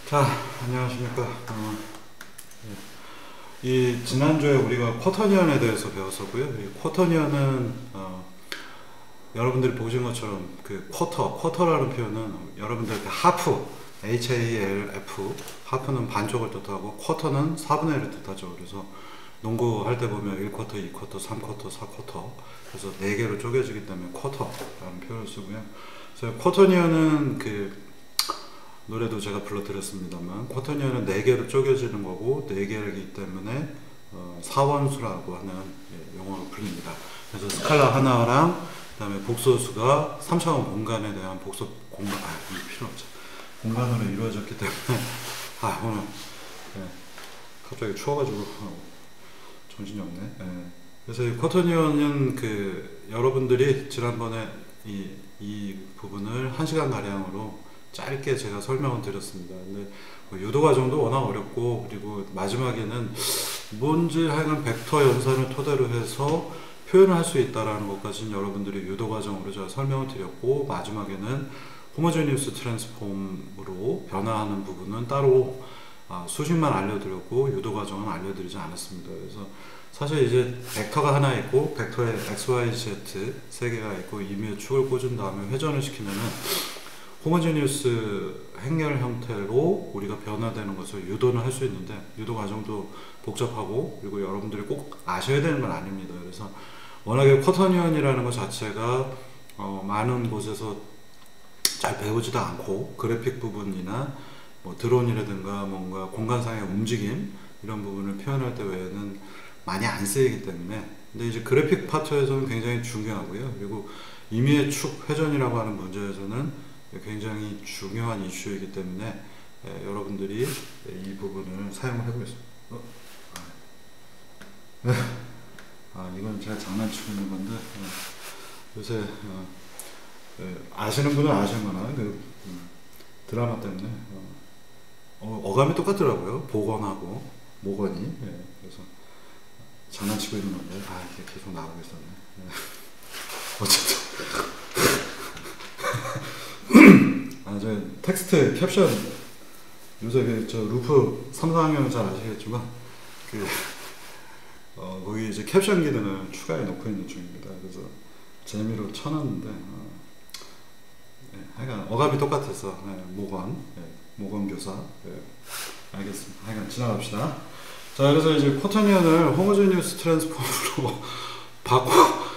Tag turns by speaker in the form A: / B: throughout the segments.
A: 자, 안녕하십니까. 이 지난주에 우리가 쿼터니언에 대해서 배웠었고요. 이 쿼터니언은 여러분들이 보신 것처럼 그 쿼터라는 표현은 여러분들 그 하프, HALF, 하프는 반쪽을 뜻하고 쿼터는 4분의 1을 뜻하죠. 그래서 농구 할 때 보면 1쿼터, 2쿼터, 3쿼터, 4쿼터, 그래서 4개로 쪼개지기 때문에 쿼터라는 표현을 쓰고요. 그래서 쿼터니언은 그 노래도 제가 불러드렸습니다만 쿼터니언은 4개로 쪼개지는 거고 4개이기 때문에 사원수라고 하는 용어로 불립니다. 그래서 스칼라 하나랑 그 다음에 복소수가 3차원 공간에 대한 복소 공간, 이게 필요 없죠. 공간으로 이루어졌기 때문에 오늘 갑자기 추워가지고 정신이 없네. 그래서 이 쿼터니언은 그 여러분들이 지난번에 이 부분을 1시간 가량으로 짧게 제가 설명을 드렸습니다. 근데 유도 과정도 워낙 어렵고, 그리고 마지막에는 뭔지 하여간 벡터 연산을 토대로 해서 표현을 할 수 있다는 것까지는 여러분들이 유도 과정으로 제가 설명을 드렸고, 마지막에는 호모제니우스 트랜스폼으로 변화하는 부분은 따로 수식만 알려드렸고 유도 과정은 알려드리지 않았습니다. 그래서 사실 이제 벡터가 하나 있고 벡터에 x, y, z 세 개가 있고 임의의 축을 꽂은 다음에 회전을 시키면은 호모제니우스 행렬 형태로 우리가 변화되는 것을 유도는 할 수 있는데 유도 과정도 복잡하고, 그리고 여러분들이 꼭 아셔야 되는 건 아닙니다. 그래서 워낙에 쿼터니언이라는 것 자체가 많은 곳에서 잘 배우지도 않고, 그래픽 부분이나 뭐 드론이라든가 뭔가 공간상의 움직임 이런 부분을 표현할 때 외에는 많이 안 쓰이기 때문에, 근데 이제 그래픽 파트에서는 굉장히 중요하고요. 그리고 임의의 축 회전이라고 하는 문제에서는 굉장히 중요한 이슈이기 때문에 여러분들이 이 부분을 사용을 해보겠습니다. 이건 제가 장난치고 있는 건데 요새 아시는 분은 아시거나 그 드라마 때문에 어감이 똑같더라고요. 복원하고 모건이. 그래서 장난치고 있는 건데 이게 계속 나오고 있었네. 어쨌든 저 텍스트 캡션 요새 저 루프 3, 4학년은 잘 아시겠지만 거기 이제 캡션 기능을 추가해 놓고 있는 중입니다. 그래서 재미로 쳐놨는데 하여간 어감이 똑같아서 모건 교사. 알겠습니다. 하여간 지나갑시다. 자, 그래서 이제 쿼터니언을 호모제니우스 트랜스폼으로 바꿔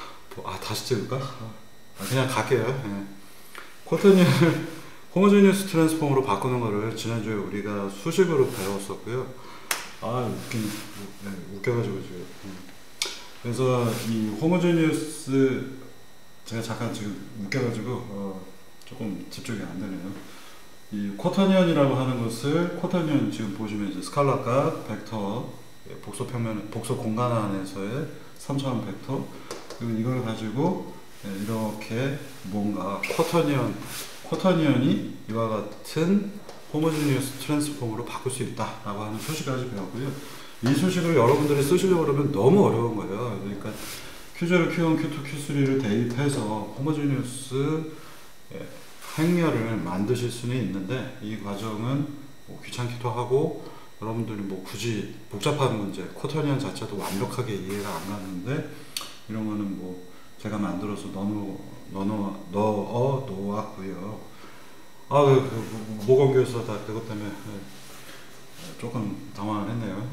A: 다시 찍을까? 그냥 갈게요. 쿼터니언을 호모제니우스 트랜스폼으로 바꾸는 거를 지난주에 우리가 수식으로 배웠었고요. 웃겨가지고 지금. 그래서 이 호모제니우스 제가 잠깐 지금 웃겨가지고 조금 집중이 안 되네요. 이 쿼터니언이라고 하는 것을 쿼터니언 지금 보시면 이제 스칼라가 벡터 복소 평면 복소 공간 안에서의 3차원 벡터, 그리고 이걸 가지고 이렇게 뭔가 쿼터니언이 이와 같은 호모제니우스 트랜스폼으로 바꿀 수 있다라고 하는 소식까지 배웠고요. 이 소식을 여러분들이 쓰시려고 그러면 너무 어려운 거예요. 그러니까 Q0, Q1, Q2, Q3를 대입해서 호모제니우스 행렬을 만드실 수는 있는데 이 과정은 귀찮기도 하고, 여러분들이 뭐 굳이 복잡한 문제, 쿼터니언 자체도 완벽하게 이해가 안 가는데 이런 거는 뭐 제가 만들어서 놓았고요. 모건교에서 다 그것 때문에 조금 당황을 했네요.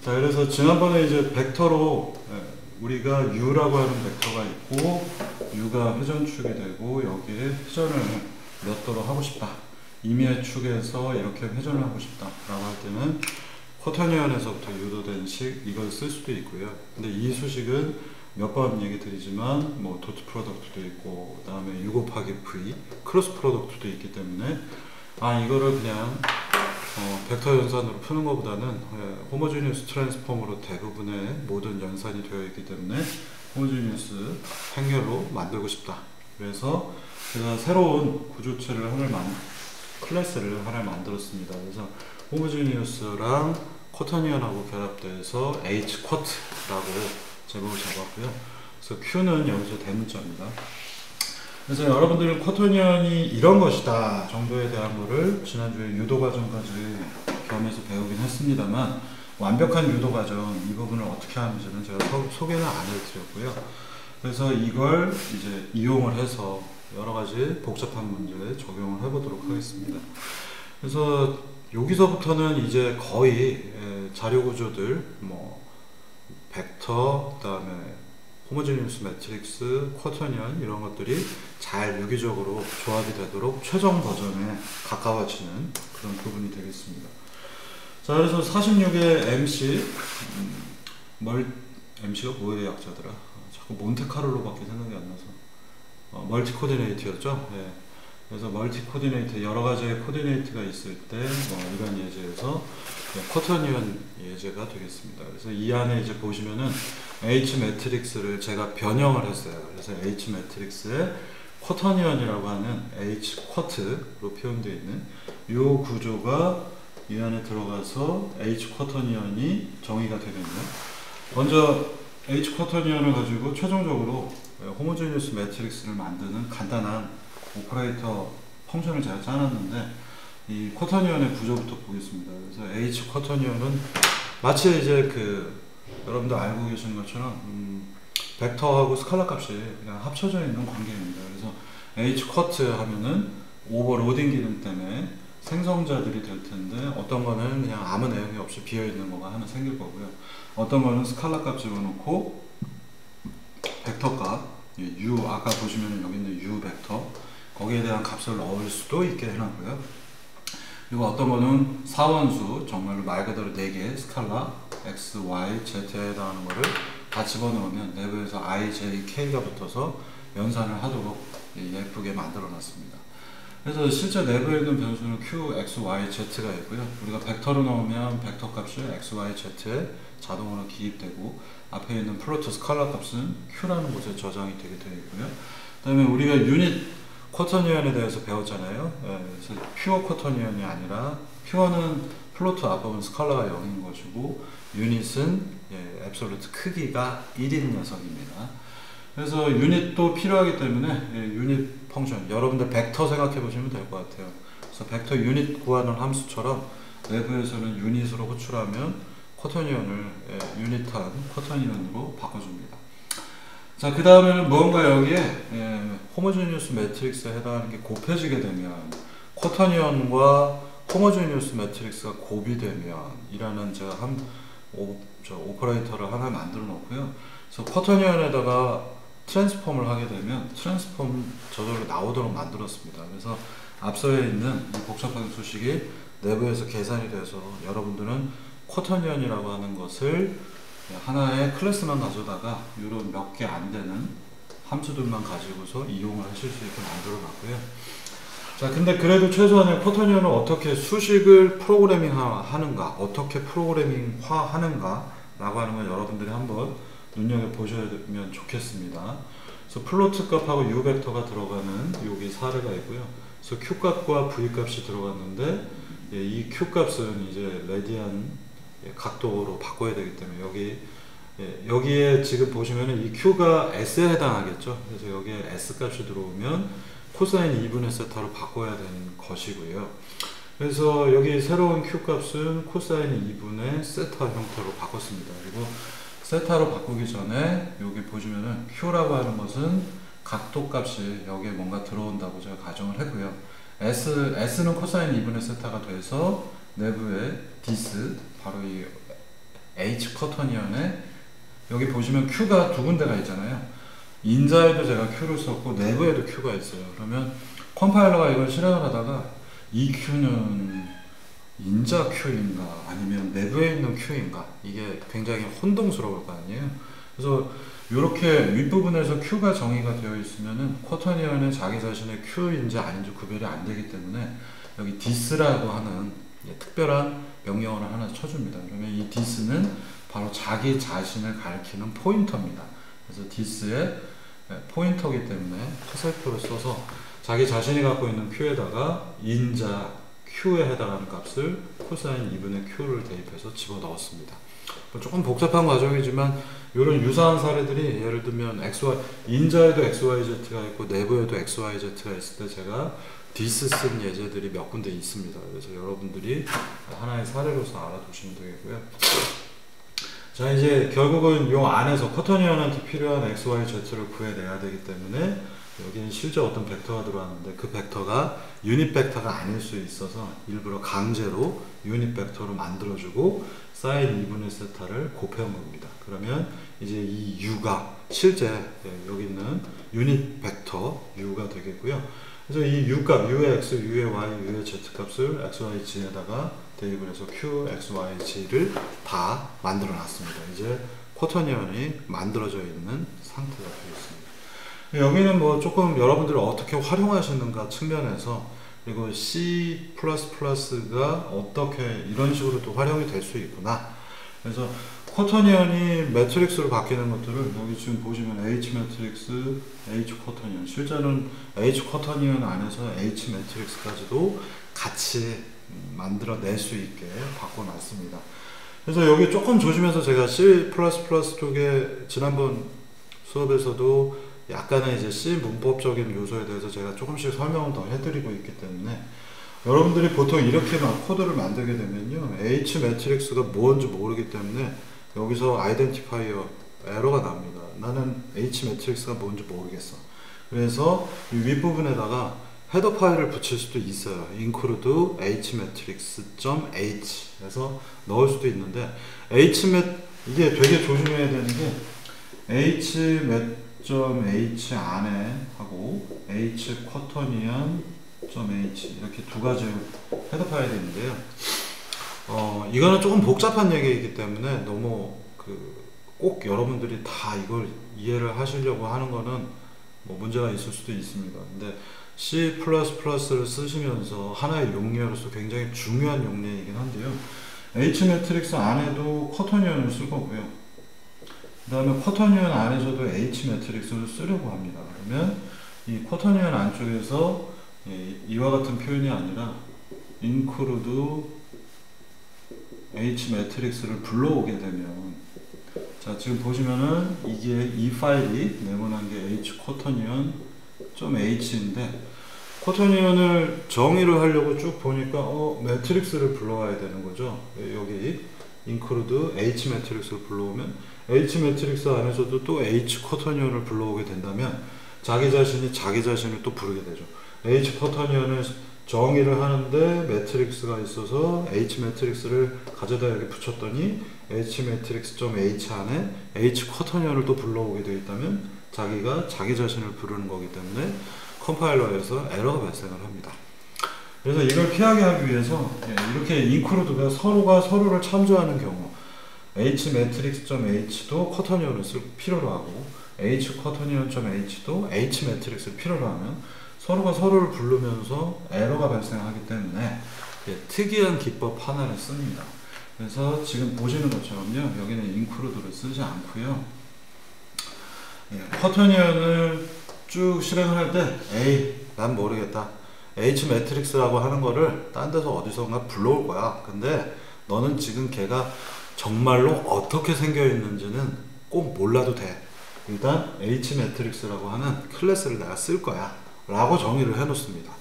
A: 자, 그래서 지난번에 이제 벡터로 우리가 U라고 하는 벡터가 있고 U가 회전축이 되고 여기에 회전을 몇 도로 하고 싶다, 임의의 축에서 이렇게 회전을 하고 싶다 라고 할 때는 쿼터니언에서부터 유도된 식 이걸 쓸 수도 있고요. 근데 이 수식은 몇 번 얘기 드리지만 뭐 도트 프로덕트도 있고 그 다음에 U 곱하기 V 크로스 프로덕트도 있기 때문에 이거를 그냥 벡터 연산으로 푸는 것보다는 호모제니우스 트랜스폼으로 대부분의 모든 연산이 되어 있기 때문에 호모제니우스 행렬로 만들고 싶다. 그래서 제가 새로운 구조체를 클래스를 하나 만들었습니다. 그래서 호모제니우스랑 쿼터니언하고 결합돼서 H 쿼트라고 제목을 잡았고요. 그래서 Q는 여기서 대문자입니다. 그래서 여러분들은 쿼터니언이 이런 것이다 정도에 대한 거를 지난주에 유도 과정까지 겸해서 배우긴 했습니다만, 완벽한 유도 과정 이 부분을 어떻게 하는지는 제가 소개는 안 해드렸고요. 그래서 이걸 이제 이용을 해서 여러 가지 복잡한 문제에 적용을 해보도록 하겠습니다. 그래서 여기서부터는 이제 거의 자료 구조들, 뭐 벡터, 그다음에 호모지니우스 매트릭스, 쿼터니언 이런 것들이 잘 유기적으로 조합이 되도록 최종 버전에 가까워지는 그런 부분이 되겠습니다. 자, 그래서 46의 MC, MC가 뭐의 약자더라? 자꾸 몬테카를로밖에 생각이 안 나서. 멀티 코디네이트였죠? 네. 그래서 멀티 코디네이트, 여러 가지의 코디네이트가 있을 때, 이런 예제에서 쿼터니언 예제가 되겠습니다. 그래서 이 안에 이제 보시면은 H 매트릭스를 제가 변형을 했어요. 그래서 H 매트릭스에 쿼터니언이라고 하는 H 쿼트로 표현되어 있는 이 구조가 이 안에 들어가서 H 쿼터니언이 정의가 되겠네요. 먼저 H 쿼터니언을 가지고 최종적으로 호모지니우스 매트릭스를 만드는 간단한 오퍼레이터 펑션을 제가 짜놨는데, 이 쿼터니언의 구조부터 보겠습니다. 그래서 H 쿼터니언은 마치 이제 여러분들 알고 계시는 것처럼 벡터하고 스칼라 값이 그냥 합쳐져 있는 관계입니다. 그래서 H 쿼트 하면은 오버로딩 기능 때문에 생성자들이 될 텐데, 어떤 거는 그냥 아무 내용이 없이 비어 있는 거가 하나 생길 거고요. 어떤 거는 스칼라 값 집어넣고 벡터 값, U 아까 보시면 여기 있는 U 벡터 거기에 대한 값을 넣을 수도 있게 해놨고요. 그리고 어떤 거는 사원수, 정말로 말 그대로 4개 스칼라 X, Y, Z에 해당하는 거를 다 집어넣으면 내부에서 I, J, K가 붙어서 연산을 하도록 예쁘게 만들어 놨습니다. 그래서 실제 내부에 있는 변수는 Q, X, Y, Z가 있고요. 우리가 벡터로 넣으면 벡터 값이 X, Y, Z에 자동으로 기입되고, 앞에 있는 플로트 스칼라 값은 Q라는 곳에 저장이 되게 되어 있고요. 그 다음에 우리가 유닛 쿼터니언에 대해서 배웠잖아요. 그래서 퓨어 쿼터니언이 아니라, 퓨어는 플로트 앞부분 스칼라가 0인 것이고, 유닛은 앱솔루트 크기가 1인 녀석입니다. 그래서 유닛도 필요하기 때문에 유닛 펑션, 여러분들 벡터 생각해 보시면 될 것 같아요. 그래서 벡터 유닛 구하는 함수처럼 내부에서는 유닛으로 호출하면 쿼터니언을 유닛한 쿼터니언으로 바꿔줍니다. 자, 그 다음에는 무언가 여기에 호모지니우스 매트릭스에 해당하는 게 곱해지게 되면, 쿼터니언과 호모지니우스 매트릭스가 곱이 되면 이라는 제가 오퍼레이터를 하나 만들어 놓고요. 그래서 쿼터니언에다가 트랜스폼을 하게 되면 트랜스폼 저절로 나오도록 만들었습니다. 그래서 앞서에 있는 이 복잡한 수식이 내부에서 계산이 돼서 여러분들은 쿼터니언이라고 하는 것을 하나의 클래스만 가져다가 이런 몇 개 안 되는 함수들만 가지고서 이용을 하실 수 있게 만들어 놨고요. 자, 근데 그래도 최소한의 쿼터니언을 어떻게 수식을 프로그래밍 하는가, 어떻게 프로그래밍화 하는가 라고 하는 걸 여러분들이 한번 눈여겨보시면 좋겠습니다. 그래서 플로트 값하고 U 벡터가 들어가는 여기 사례가 있고요. 그래서 Q 값과 V 값이 들어갔는데, 이 Q 값은 이제 레디안 각도로 바꿔야 되기 때문에 여기에 지금 보시면은 이 Q가 S에 해당하겠죠. 그래서 여기에 S 값이 들어오면 코사인 2분의 세타로 바꿔야 되는 것이고요. 그래서 여기 새로운 Q 값은 코사인 2분의 세타 형태로 바꿨습니다. 그리고 세타로 바꾸기 전에 여기 보시면은 Q라고 하는 것은 각도 값이 여기에 뭔가 들어온다고 제가 가정을 했고요. S는 코사인 2분의 세타가 돼서 내부에 디스, 바로 이 H 쿼터니언에 여기 보시면 Q가 두 군데가 있잖아요. 인자에도 제가 Q를 썼고 내부에도 Q가 있어요. 그러면 컴파일러가 이걸 실행을 하다가 이 Q는 인자 Q인가 아니면 내부에 있는 Q인가, 이게 굉장히 혼동스러울 거 아니에요. 그래서 이렇게 윗부분에서 Q가 정의가 되어 있으면은 쿼터니언은 자기 자신의 Q인지 아닌지 구별이 안 되기 때문에 여기 디스라고 하는 특별한 명령어를 하나 쳐줍니다. 그러면 이 디스는 바로 자기 자신을 가리키는 포인터입니다. 그래서 디스의 포인터이기 때문에 화살표를 써서 자기 자신이 갖고 있는 Q에다가 인자 Q에 해당하는 값을 코사인 2분의 Q를 대입해서 집어넣었습니다. 뭐 조금 복잡한 과정이지만 이런 유사한 사례들이 예를 들면 XY 인자에도 XYZ가 있고 내부에도 XYZ가 있을 때 제가 디스 쓴 예제들이 몇 군데 있습니다. 그래서 여러분들이 하나의 사례로서 알아두시면 되겠고요. 자, 이제 결국은 요 안에서 쿼터니언한테 필요한 XYZ를 구해내야 되기 때문에 여기는 실제 어떤 벡터가 들어왔는데 그 벡터가 유닛 벡터가 아닐 수 있어서 일부러 강제로 유닛 벡터로 만들어주고 사인 2분의 세타를 곱해온 겁니다. 그러면 이제 이 U가 실제 여기 있는 유닛 벡터 U가 되겠고요. 그래서 이 U값, U의 X, U의 Y, U의 Z 값을 XYZ에다가 대입을 해서 Q, X, Y, G를 다 만들어 놨습니다. 이제 쿼터니언이 만들어져 있는 상태가 되겠습니다. 여기는 뭐 조금 여러분들이 어떻게 활용하시는가 측면에서 그리고 C++가 어떻게 이런 식으로 또 활용이 될 수 있구나. 그래서 쿼터니언이 매트릭스로 바뀌는 것들을 여기 지금 보시면 H 매트릭스, H 쿼터니언 실제는 H 쿼터니언 안에서 H 매트릭스까지도 같이 만들어낼 수 있게 바꿔놨습니다. 그래서 여기 조금 조심해서 제가 C++ 쪽에 지난번 수업에서도 약간의 이제 C 문법적인 요소에 대해서 제가 조금씩 설명을 더 해드리고 있기 때문에 여러분들이 보통 이렇게 막 코드를 만들게 되면요 H 매트릭스가 뭔지 모르기 때문에 여기서 아이덴티파이어 에러가 납니다. 나는 H 매트릭스가 뭔지 모르겠어. 그래서 이 윗부분에다가 헤더 파일을 붙일 수도 있어요. include hmatrix.h 해서 넣을 수도 있는데 이게 되게 조심해야 되는 게 hmat.h 안에 하고 h quaternion.h 이렇게 두 가지 헤더 파일이 있는데요. 이거는 조금 복잡한 얘기이기 때문에 너무 꼭 여러분들이 다 이걸 이해를 하시려고 하는 거는 뭐 문제가 있을 수도 있습니다. 근데 C++를 쓰시면서 하나의 용례로서 굉장히 중요한 용례이긴 한데요. H 매트릭스 안에도 쿼터니언을 쓸 거고요. 그 다음에 쿼터니언 안에서도 H 매트릭스를 쓰려고 합니다. 그러면 이 쿼터니언 안쪽에서 이와 같은 표현이 아니라 include H 매트릭스를 불러오게 되면 자 지금 보시면은 이 파일이 네모난 게 H 쿼터니언.h인데 쿼터니언을 정의를 하려고 쭉 보니까 매트릭스를 불러와야 되는 거죠. 여기 include H 매트릭스를 불러오면 H 매트릭스 안에서도 또 H 쿼터니언을 불러오게 된다면 자기 자신을 또 부르게 되죠. H 쿼터니언을 정의를 하는데 매트릭스가 있어서 H 매트릭스를 가져다 여기 붙였더니 H 매트릭스.h 안에 H 쿼터니언을 또 불러오게 되어 있다면 자기가 자기 자신을 부르는 거기 때문에 컴파일러에서 에러가 발생을 합니다. 그래서 이걸 피하게 하기 위해서 이렇게 include가 서로가 서로를 참조하는 경우 H 매트릭스.h도 쿼터니언을 쓸 필요로 하고 H 쿼터니언.h도 H 매트릭스를 필요로 하면 서로가 서로를 부르면서 에러가 발생하기 때문에 특이한 기법 하나를 씁니다. 그래서 지금 보시는 것처럼요 여기는 include를 쓰지 않고요 쿼터니언을 쭉 실행을 할 때 난 모르겠다 H 매트릭스라고 하는 거를 딴 데서 어디선가 불러올 거야. 근데 너는 지금 걔가 정말로 어떻게 생겨 있는지는 꼭 몰라도 돼. 일단 H 매트릭스라고 하는 클래스를 내가 쓸 거야 라고 정의를 해 놓습니다.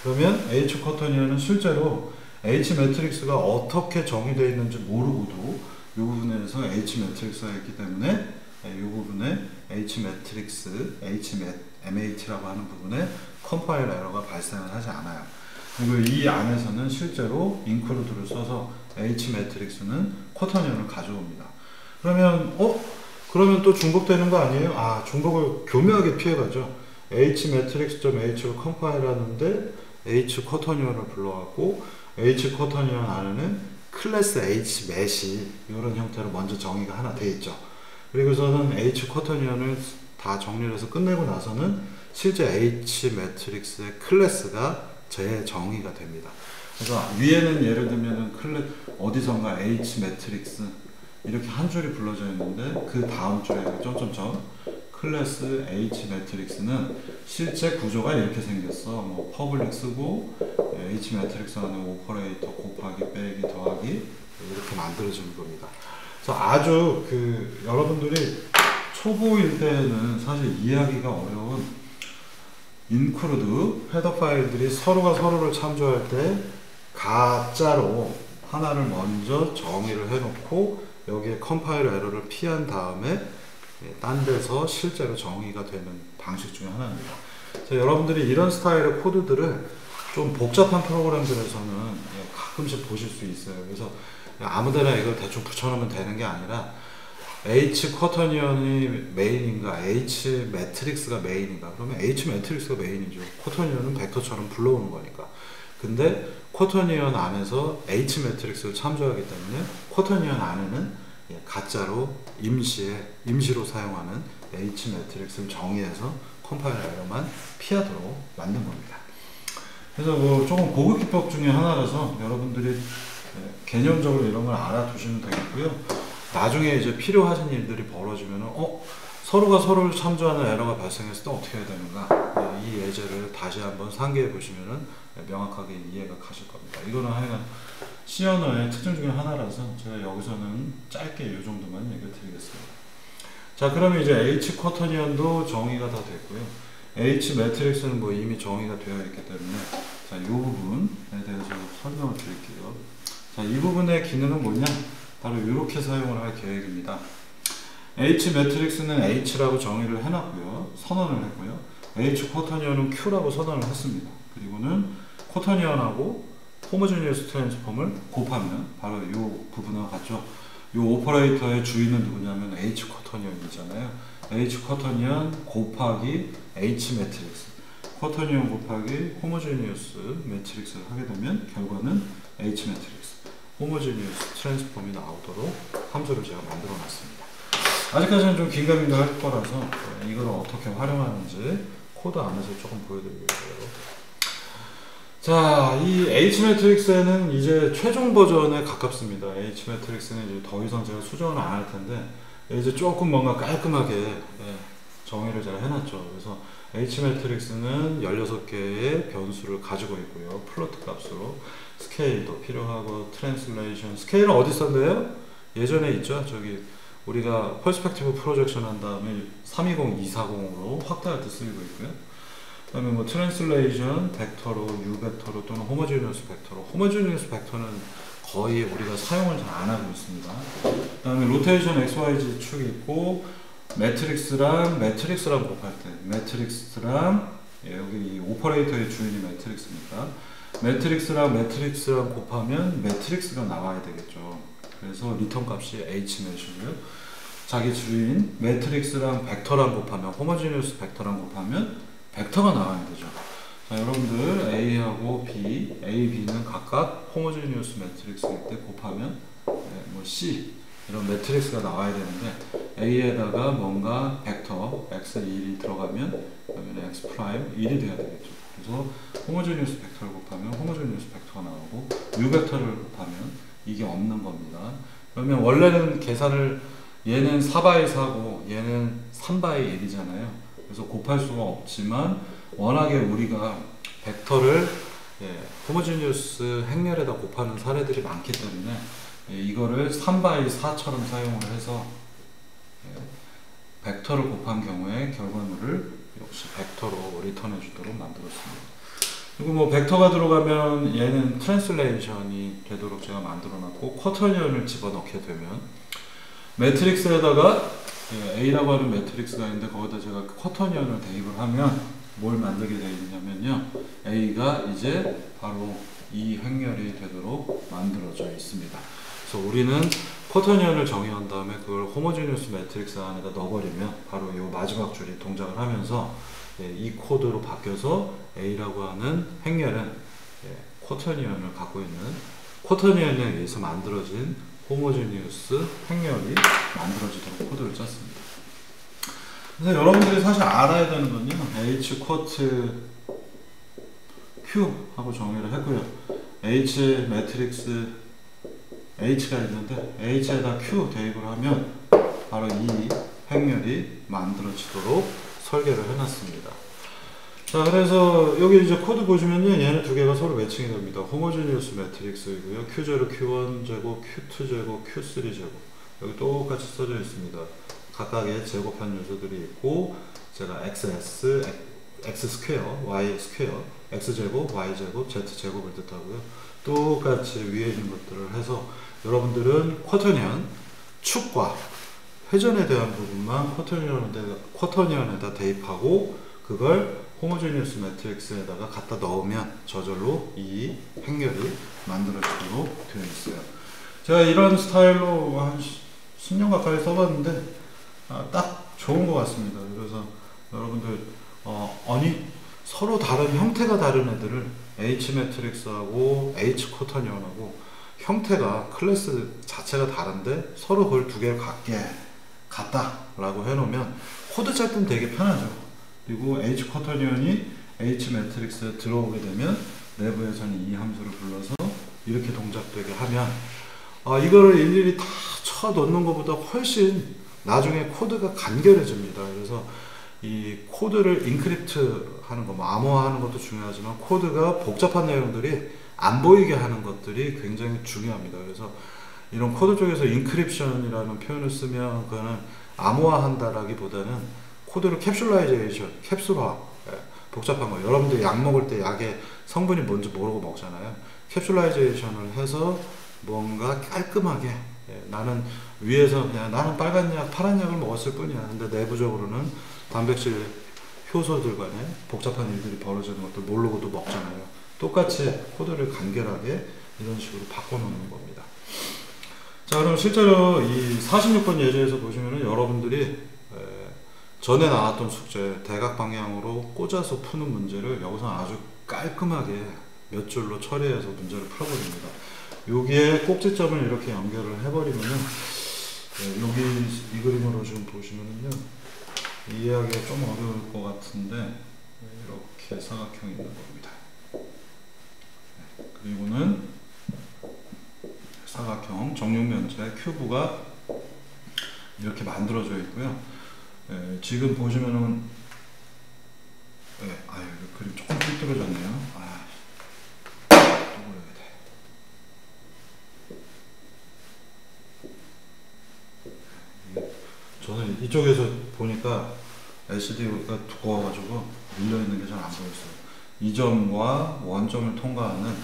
A: 그러면 H 쿼터니언은 실제로 H 매트릭스가 어떻게 정의되어 있는지 모르고도 이 부분에서 H 매트릭스가 있기 때문에 이 부분에 H 매트릭스, HMAT라고 하는 부분에 컴파일 에러가 발생을 하지 않아요. 그리고 이 안에서는 실제로 include를 써서 H 매트릭스는 쿼터니언을 가져옵니다. 그러면 또 중복되는 거 아니에요? 중복을 교묘하게 피해가죠. H 매트릭스.h를 컴파일 하는데 H 쿼터니언을 불러갖고 H 쿼터니언 안에는 클래스 H 맷이 이런 형태로 먼저 정의가 하나 돼 있죠. 그리고서는 H 쿼터니언을 다 정리를 해서 끝내고 나서는 실제 H 매트릭스의 클래스가 재정의가 됩니다. 그래서 위에는 예를 들면 어디선가 H 매트릭스 이렇게 한 줄이 불러져 있는데 그 다음 줄에 점점점 클래스 H 매트릭스는 실제 구조가 이렇게 생겼어. 뭐 퍼블릭 쓰고 H 매트릭스 안에 오퍼레이터 곱하기 빼기 더하기 이렇게 만들어지는 겁니다. 그래서 아주 여러분들이 초보일 때는 사실 이해하기가 어려운 include 헤더 파일들이 서로가 서로를 참조할 때 가짜로 하나를 먼저 정의를 해놓고 여기에 컴파일 에러를 피한 다음에 딴 데서 실제로 정의가 되는 방식 중에 하나입니다. 여러분들이 이런 스타일의 코드들을 좀 복잡한 프로그램들에서는 가끔씩 보실 수 있어요. 그래서 아무데나 이걸 대충 붙여놓으면 되는 게 아니라 H 쿼터니언이 메인인가 H 매트릭스가 메인인가 그러면 H 매트릭스가 메인이죠. 쿼터니언은 벡터처럼 불러오는 거니까. 근데 쿼터니언 안에서 H 매트릭스를 참조하기 때문에 쿼터니언 안에는 가짜로 임시로 사용하는 H 매트릭스를 정의해서 컴파일러 에러만 피하도록 만든 겁니다. 그래서 뭐 조금 고급 기법 중에 하나라서 여러분들이 개념적으로 이런 걸 알아두시면 되겠고요. 나중에 이제 필요하신 일들이 벌어지면은 서로가 서로를 참조하는 에러가 발생했을 때 어떻게 해야 되는가, 이 예제를 다시 한번 상기해 보시면은 명확하게 이해가 가실 겁니다. 이거는 하여간 C 언어의 특징 중에 하나라서 제가 여기서는 짧게 이 정도만 얘기를 드리겠습니다. 자, 그러면 이제 H 쿼터니언도 정의가 다 됐고요. H 매트릭스는 뭐 이미 정의가 되어 있기 때문에 자, 이 부분에 대해서 설명을 드릴게요. 자, 이 부분의 기능은 뭐냐? 바로 이렇게 사용을 할 계획입니다. H 매트릭스는 H라고 정의를 해놨고요. 선언을 했고요. H 쿼터니언은 Q라고 선언을 했습니다. 그리고는 쿼터니언하고 호모지니어스 트랜스폼을 곱하면 바로 이 부분과 같죠. 이 오퍼레이터의 주인은 누구냐면 H 쿼터니언이잖아요. H 쿼터니언 곱하기 H 매트릭스, 쿼터니언 곱하기 호모지니어스 매트릭스를 하게 되면 결과는 H 매트릭스, 호모지니어스 트랜스폼이 나오도록 함수를 제가 만들어 놨습니다. 아직까지는 좀 긴가민가 할 거라서 이걸 어떻게 활용하는지 코드 안에서 조금 보여드리겠고요. 자, 이 H 매트릭스에는 이제 최종 버전에 가깝습니다. H 매트릭스는 이제 더 이상 제가 수정을 안 할 텐데 이제 조금 뭔가 깔끔하게 정의를 제가 해놨죠. 그래서 H 매트릭스는 16개의 변수를 가지고 있고요. 플로트 값으로 스케일도 필요하고 트랜슬레이션, 스케일은 어디 썼는데요? 예전에 있죠. 저기 우리가 퍼스펙티브 프로젝션 한 다음에 320, 240으로 확대할 때 쓰이고 있고요. 그 다음에 뭐 트랜슬레이션 벡터로, U 벡터로 또는 호모지니어스 벡터로. 호모지니어스 벡터는 거의 우리가 사용을 잘 안 하고 있습니다. 그 다음에 로테이션 XYZ 축이 있고 매트릭스랑 곱할 때 매트릭스랑 여기 이 오퍼레이터의 주인이 매트릭스니까 매트릭스랑 곱하면 매트릭스가 나와야 되겠죠. 그래서 리턴 값이 H 매시고요. 자기 주인 매트릭스랑 벡터랑 곱하면 호모지니어스 벡터랑 곱하면 벡터가 나와야 되죠. 자, 여러분들 A하고 B, A, B는 각각 호모지니어스 매트릭스일 때 곱하면 뭐 C 이런 매트릭스가 나와야 되는데 A에다가 뭔가 벡터 X 1이 들어가면 그러면 X 프라임 1이 돼야 되겠죠. 그래서 호모지니어스 벡터를 곱하면 호모지니어스 벡터가 나오고 U 벡터를 곱하면 이게 없는 겁니다. 그러면 원래는 계산을 얘는 4바이 4고 얘는 3바이 1이잖아요. 그래서 곱할 수가 없지만 워낙에 우리가 벡터를 호모지니어스 행렬에다 곱하는 사례들이 많기 때문에 이거를 3바이 4처럼 사용을 해서 벡터를 곱한 경우에 결과물을 역시 벡터로 리턴해 주도록 만들었습니다. 그리고 뭐 벡터가 들어가면 얘는 트랜슬레이션이 되도록 제가 만들어 놨고 쿼터니언을 집어넣게 되면 매트릭스에다가 A라고 하는 매트릭스가 있는데 거기다 제가 쿼터니언을 대입을 하면 뭘 만들게 되어 있냐면요, A가 이제 바로 이 행렬이 되도록 만들어져 있습니다. 그래서 우리는 쿼터니언을 정의한 다음에 그걸 호모지니어스 매트릭스 안에다 넣어버리면 바로 이 마지막 줄이 동작을 하면서 이 코드로 바뀌어서 A라고 하는 행렬은 쿼터니언을 갖고 있는 쿼터니언에 의해서 만들어진 호모지니어스 행렬이 만들어지도록 코드를 짰습니다. 그래서 여러분들이 사실 알아야 되는 건요, H 쿼트 Q 하고 정의를 했고요. H 매트릭스 H가 있는데 H에다 Q 대입을 하면 바로 이 행렬이 만들어지도록 설계를 해놨습니다. 자, 그래서 여기 이제 코드 보시면요, 얘네 두 개가 서로 매칭이 됩니다. 호모지니어스 매트릭스이고요. Q0, Q1 제곱, Q2 제곱, Q3 제곱. 여기 똑같이 써져 있습니다. 각각의 제곱한 요소들이 있고, 제가 xs, x 스퀘어, y 스퀘어, x 제곱, y 제곱, z 제곱을 뜻하고요. 똑같이 위에 있는 것들을 해서 여러분들은 쿼터니언 축과 회전에 대한 부분만 쿼터니언에다 대입하고 그걸 호모제니어스 매트릭스에다가 갖다 넣으면 저절로 이 행렬이 만들어지도록 되어 있어요. 제가 이런 스타일로 한 10년 가까이 써봤는데 딱 좋은 것 같습니다. 그래서 여러분들 아니 서로 다른 형태가 다른 애들을 H 매트릭스하고 H 쿼터니언하고 형태가 클래스 자체가 다른데 서로 그걸 두 개를 같다 라고 해놓으면 코드 짤 때는 되게 편하죠. 그리고 H 쿼터니언이 H 매트릭스에 들어오게 되면 내부에서는 이 함수를 불러서 이렇게 동작되게 하면 이거를 일일이 다 쳐 넣는 것보다 훨씬 나중에 코드가 간결해집니다. 그래서 이 코드를 인크립트 하는 거, 암호화하는 것도 중요하지만 코드가 복잡한 내용들이 안 보이게 하는 것들이 굉장히 중요합니다. 그래서 이런 코드 쪽에서 인크립션이라는 표현을 쓰면 그거는 암호화한다라기보다는 코드를 캡슐라이제이션, 캡슐화, 복잡한 거. 여러분들 약 먹을 때 약의 성분이 뭔지 모르고 먹잖아요. 캡슐라이제이션을 해서 뭔가 깔끔하게 나는 위에서 그냥 나는 빨간 약, 파란 약을 먹었을 뿐이야. 근데 내부적으로는 단백질 효소들 간에 복잡한 일들이 벌어지는 것들 모르고도 먹잖아요. 똑같이 코드를 간결하게 이런 식으로 바꿔놓는 겁니다. 자, 그럼 실제로 이 46번 예제에서 보시면은 여러분들이 전에 나왔던 숙제 대각 방향으로 꽂아서 푸는 문제를 여기서 아주 깔끔하게 몇 줄로 처리해서 문제를 풀어버립니다. 여기에 꼭지점을 이렇게 연결을 해버리면은 여기 이 그림으로 좀 보시면은요 이해하기가 좀 어려울 것 같은데 이렇게 사각형이 있는 겁니다. 그리고는 사각형 정육면체 큐브가 이렇게 만들어져 있고요. 지금 보시면은 그림 조금 삐뚤어졌네요. 또 그려야 돼. 저는 이쪽에서 보니까 LCD가 두꺼워가지고 밀려있는 게 잘 안 보였어요. 이 점과 원점을 통과하는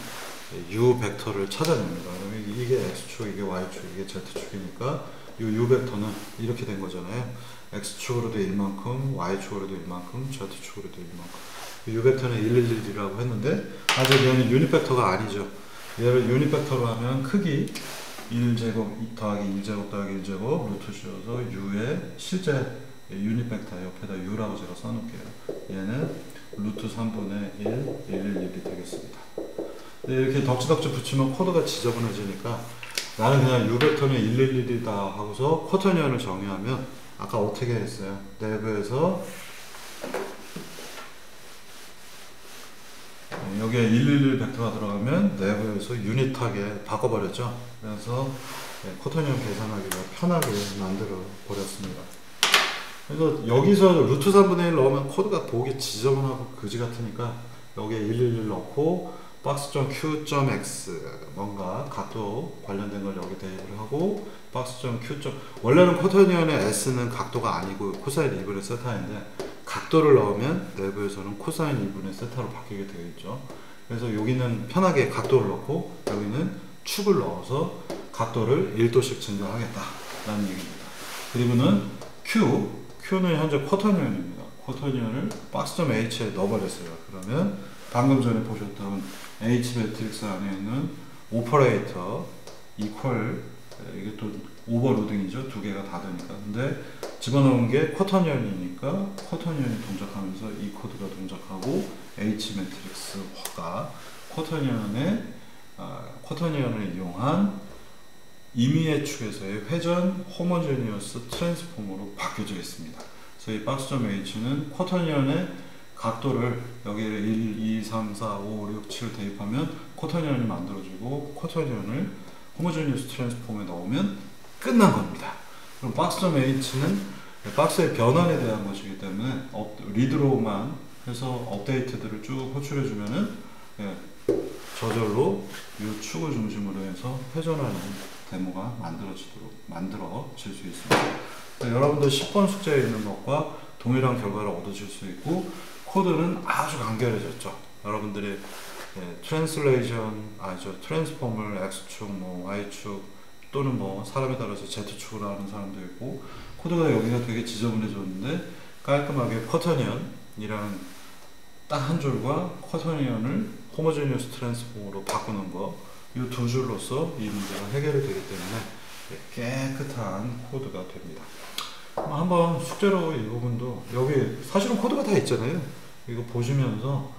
A: U 벡터를 찾아냅니다. 그러면 이게 X축, 이게 Y축, 이게 Z축이니까 이 U 벡터는 이렇게 된 거잖아요. X축으로도 1만큼, Y축으로도 1만큼, Z축으로도 1만큼. U 벡터는 111이라고 했는데 아직 얘는 유닛 벡터가 아니죠. 얘를 유닛 벡터로 하면 크기 1제곱 더하기 1제곱 더하기 1제곱 루트 씌워서 U의 실제 유닛 벡터 옆에다 U라고 제가 써놓을게요. 얘는 루트 3분의 1, 111이 되겠습니다. 근데 이렇게 덕지덕지 붙이면 코드가 지저분해지니까 나는 그냥 U 벡터는 111이다 하고서 쿼터니언을 정의하면 아까 어떻게 했어요? 내부에서 여기에 111 벡터가 들어가면 내부에서 유닛하게 바꿔버렸죠. 그래서 쿼터니언 계산하기가 편하게 만들어 버렸습니다. 그래서 여기서 루트 3분의 1 넣으면 코드가 보기 지저분하고 그지 같으니까 여기에 111 넣고 박스.q.x 뭔가 각도 관련된 걸 여기 대입을 하고 박스.q. 원래는 쿼터니언의 s는 각도가 아니고 코사인 2분의 세타인데 각도를 넣으면 내부에서는 코사인 2분의 세타로 바뀌게 되어 있죠. 그래서 여기는 편하게 각도를 넣고 여기는 축을 넣어서 각도를 1도씩 증가하겠다라는 얘기입니다. 그리고는 Q는 현재 쿼터니언입니다. 쿼터니언을 박스.h에 넣어버렸어요. 그러면 방금 전에 보셨던 H 매트릭스 안에 있는 오퍼레이터 이퀄 이게 또 오버로딩이죠. 두 개가 다 되니까. 근데 집어넣은 게 쿼터니언이니까 쿼터니언이 동작하면서 이 코드가 동작하고 H 매트릭스가 쿼터니언을 이용한 임의의 축에서의 회전 호모제니어스 트랜스폼으로 바뀌어져 있습니다. 그래서 이 박스.h는 쿼터니언의 각도를 여기를 1, 2, 3, 4, 5, 6, 7 대입하면 쿼터니언이 만들어지고 쿼터니언을 호모제니어스 트랜스폼에 넣으면 끝난 겁니다. 그럼 박스.h는 박스의 변환에 대한 것이기 때문에 리드로만 해서 업데이트들을 쭉 호출해주면은 저절로 이 축을 중심으로 해서 회전하는 데모가 만들어질 수 있습니다. 여러분들 10번 숙제에 있는 것과 동일한 결과를 얻으실 수 있고, 코드는 아주 간결해졌죠. 여러분들이 트랜스폼을 X축, Y축 또는 사람에 따라서 Z축으로 하는 사람도 있고, 코드가 여기가 되게 지저분해졌는데 깔끔하게 쿼터니언이라는 딱 한 줄과 쿼터니언을 호모제니어스 트랜스폼으로 바꾸는 거, 이 두 줄로서 이 문제가 해결이 되기 때문에 깨끗한 코드가 됩니다. 한번 숙제로 이 부분도, 여기 사실은 코드가 다 있잖아요. 이거 보시면서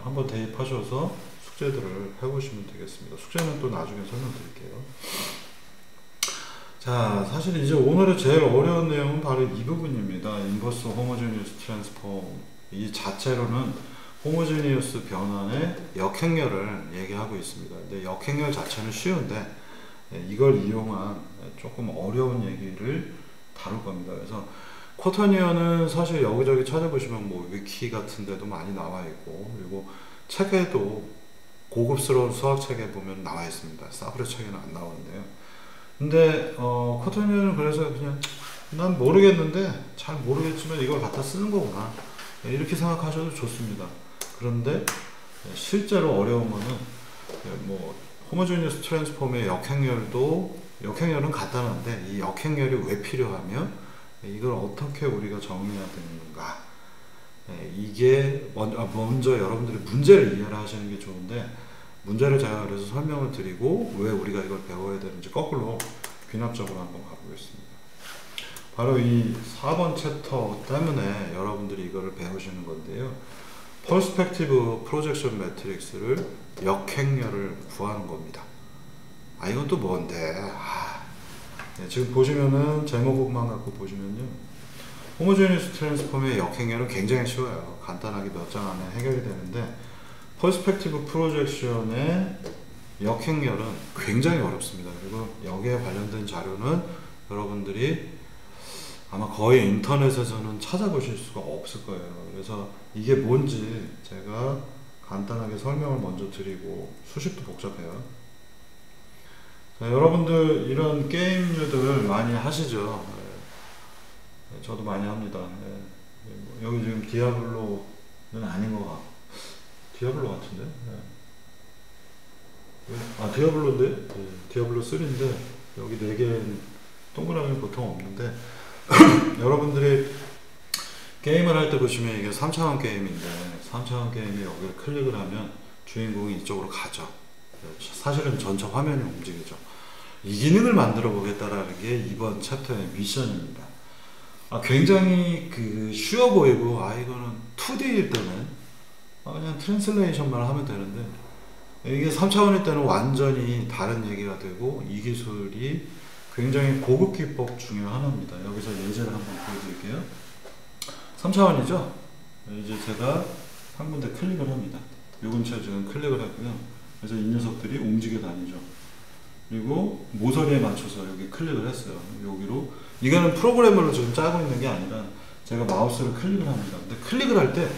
A: 한번 대입하셔서 숙제들을 해보시면 되겠습니다. 숙제는 또 나중에 설명드릴게요. 자, 사실 이제 오늘의 제일 어려운 내용은 바로 이 부분입니다. 인버스 호모제니어스 트랜스폼. 이 자체로는 호모제니어스 변환의 역행렬을 얘기하고 있습니다. 근데 역행렬 자체는 쉬운데 이걸 이용한 조금 어려운 얘기를 다룰 겁니다. 그래서 쿼터니언은 사실 여기저기 찾아보시면 위키 같은 데도 많이 나와 있고, 그리고 책에도 고급스러운 수학 책에 보면 나와 있습니다. 사브레 책에는 안 나오는데요. 근데 쿼터니언은 그래서 그냥 난 모르겠는데, 잘 모르겠지만 이걸 갖다 쓰는 거구나, 이렇게 생각하셔도 좋습니다. 그런데 실제로 어려운 거는 호모제니어스 트랜스폼의 역행렬은 간단한데, 이 역행렬이 왜 필요하며 이걸 어떻게 우리가 정리해야 되는가, 이게 먼저 여러분들이 문제를 이해를 하시는 게 좋은데, 문제를 제가 그래서 설명을 드리고 왜 우리가 이걸 배워야 되는지 거꾸로 귀납적으로 한번 가보겠습니다. 바로 이 4번 챕터 때문에 여러분들이 이거를 배우시는 건데요. 퍼스펙티브 프로젝션 매트릭스를 역행렬을 구하는 겁니다. 이건 또 뭔데? 지금 보시면은 제목만 갖고 보시면요, 호모제니어스 트랜스폼의 역행렬은 굉장히 쉬워요. 간단하게 몇 장 안에 해결이 되는데, 퍼스펙티브 프로젝션의 역행렬은 굉장히 어렵습니다. 그리고 여기에 관련된 자료는 여러분들이 아마 거의 인터넷에서는 찾아보실 수가 없을 거예요. 그래서 이게 뭔지 제가 간단하게 설명을 먼저 드리고, 수식도 복잡해요. 자, 여러분들 이런 게임류들 많이 하시죠? 저도 많이 합니다. 여기 지금 디아블로는 아닌 것 같고, 디아블로 같은데? 디아블로인데? 디아블로 3인데 여기 4개는 동그라미는 보통 없는데 여러분들이 게임을 할 때 보시면 이게 3차원 게임인데, 3차원 게임에 여기를 클릭을 하면 주인공이 이쪽으로 가죠. 사실은 전체 화면이 움직이죠. 이 기능을 만들어 보겠다라는 게 이번 챕터의 미션입니다. 굉장히 쉬워 보이고, 이거는 2D일 때는 그냥 트랜슬레이션만 하면 되는데, 이게 3차원일 때는 완전히 다른 얘기가 되고, 이 기술이 굉장히 고급 기법 중에 하나입니다. 여기서 예제를 한번 보여드릴게요. 3차원이죠? 이제 제가 한 군데 클릭을 합니다. 요 근처에 지금 클릭을 했고요. 그래서 이 녀석들이 움직여 다니죠. 그리고 모서리에 맞춰서 여기 클릭을 했어요. 여기로. 이거는 프로그램으로 지금 짜고 있는 게 아니라 제가 마우스를 클릭을 합니다. 근데 클릭을 할 때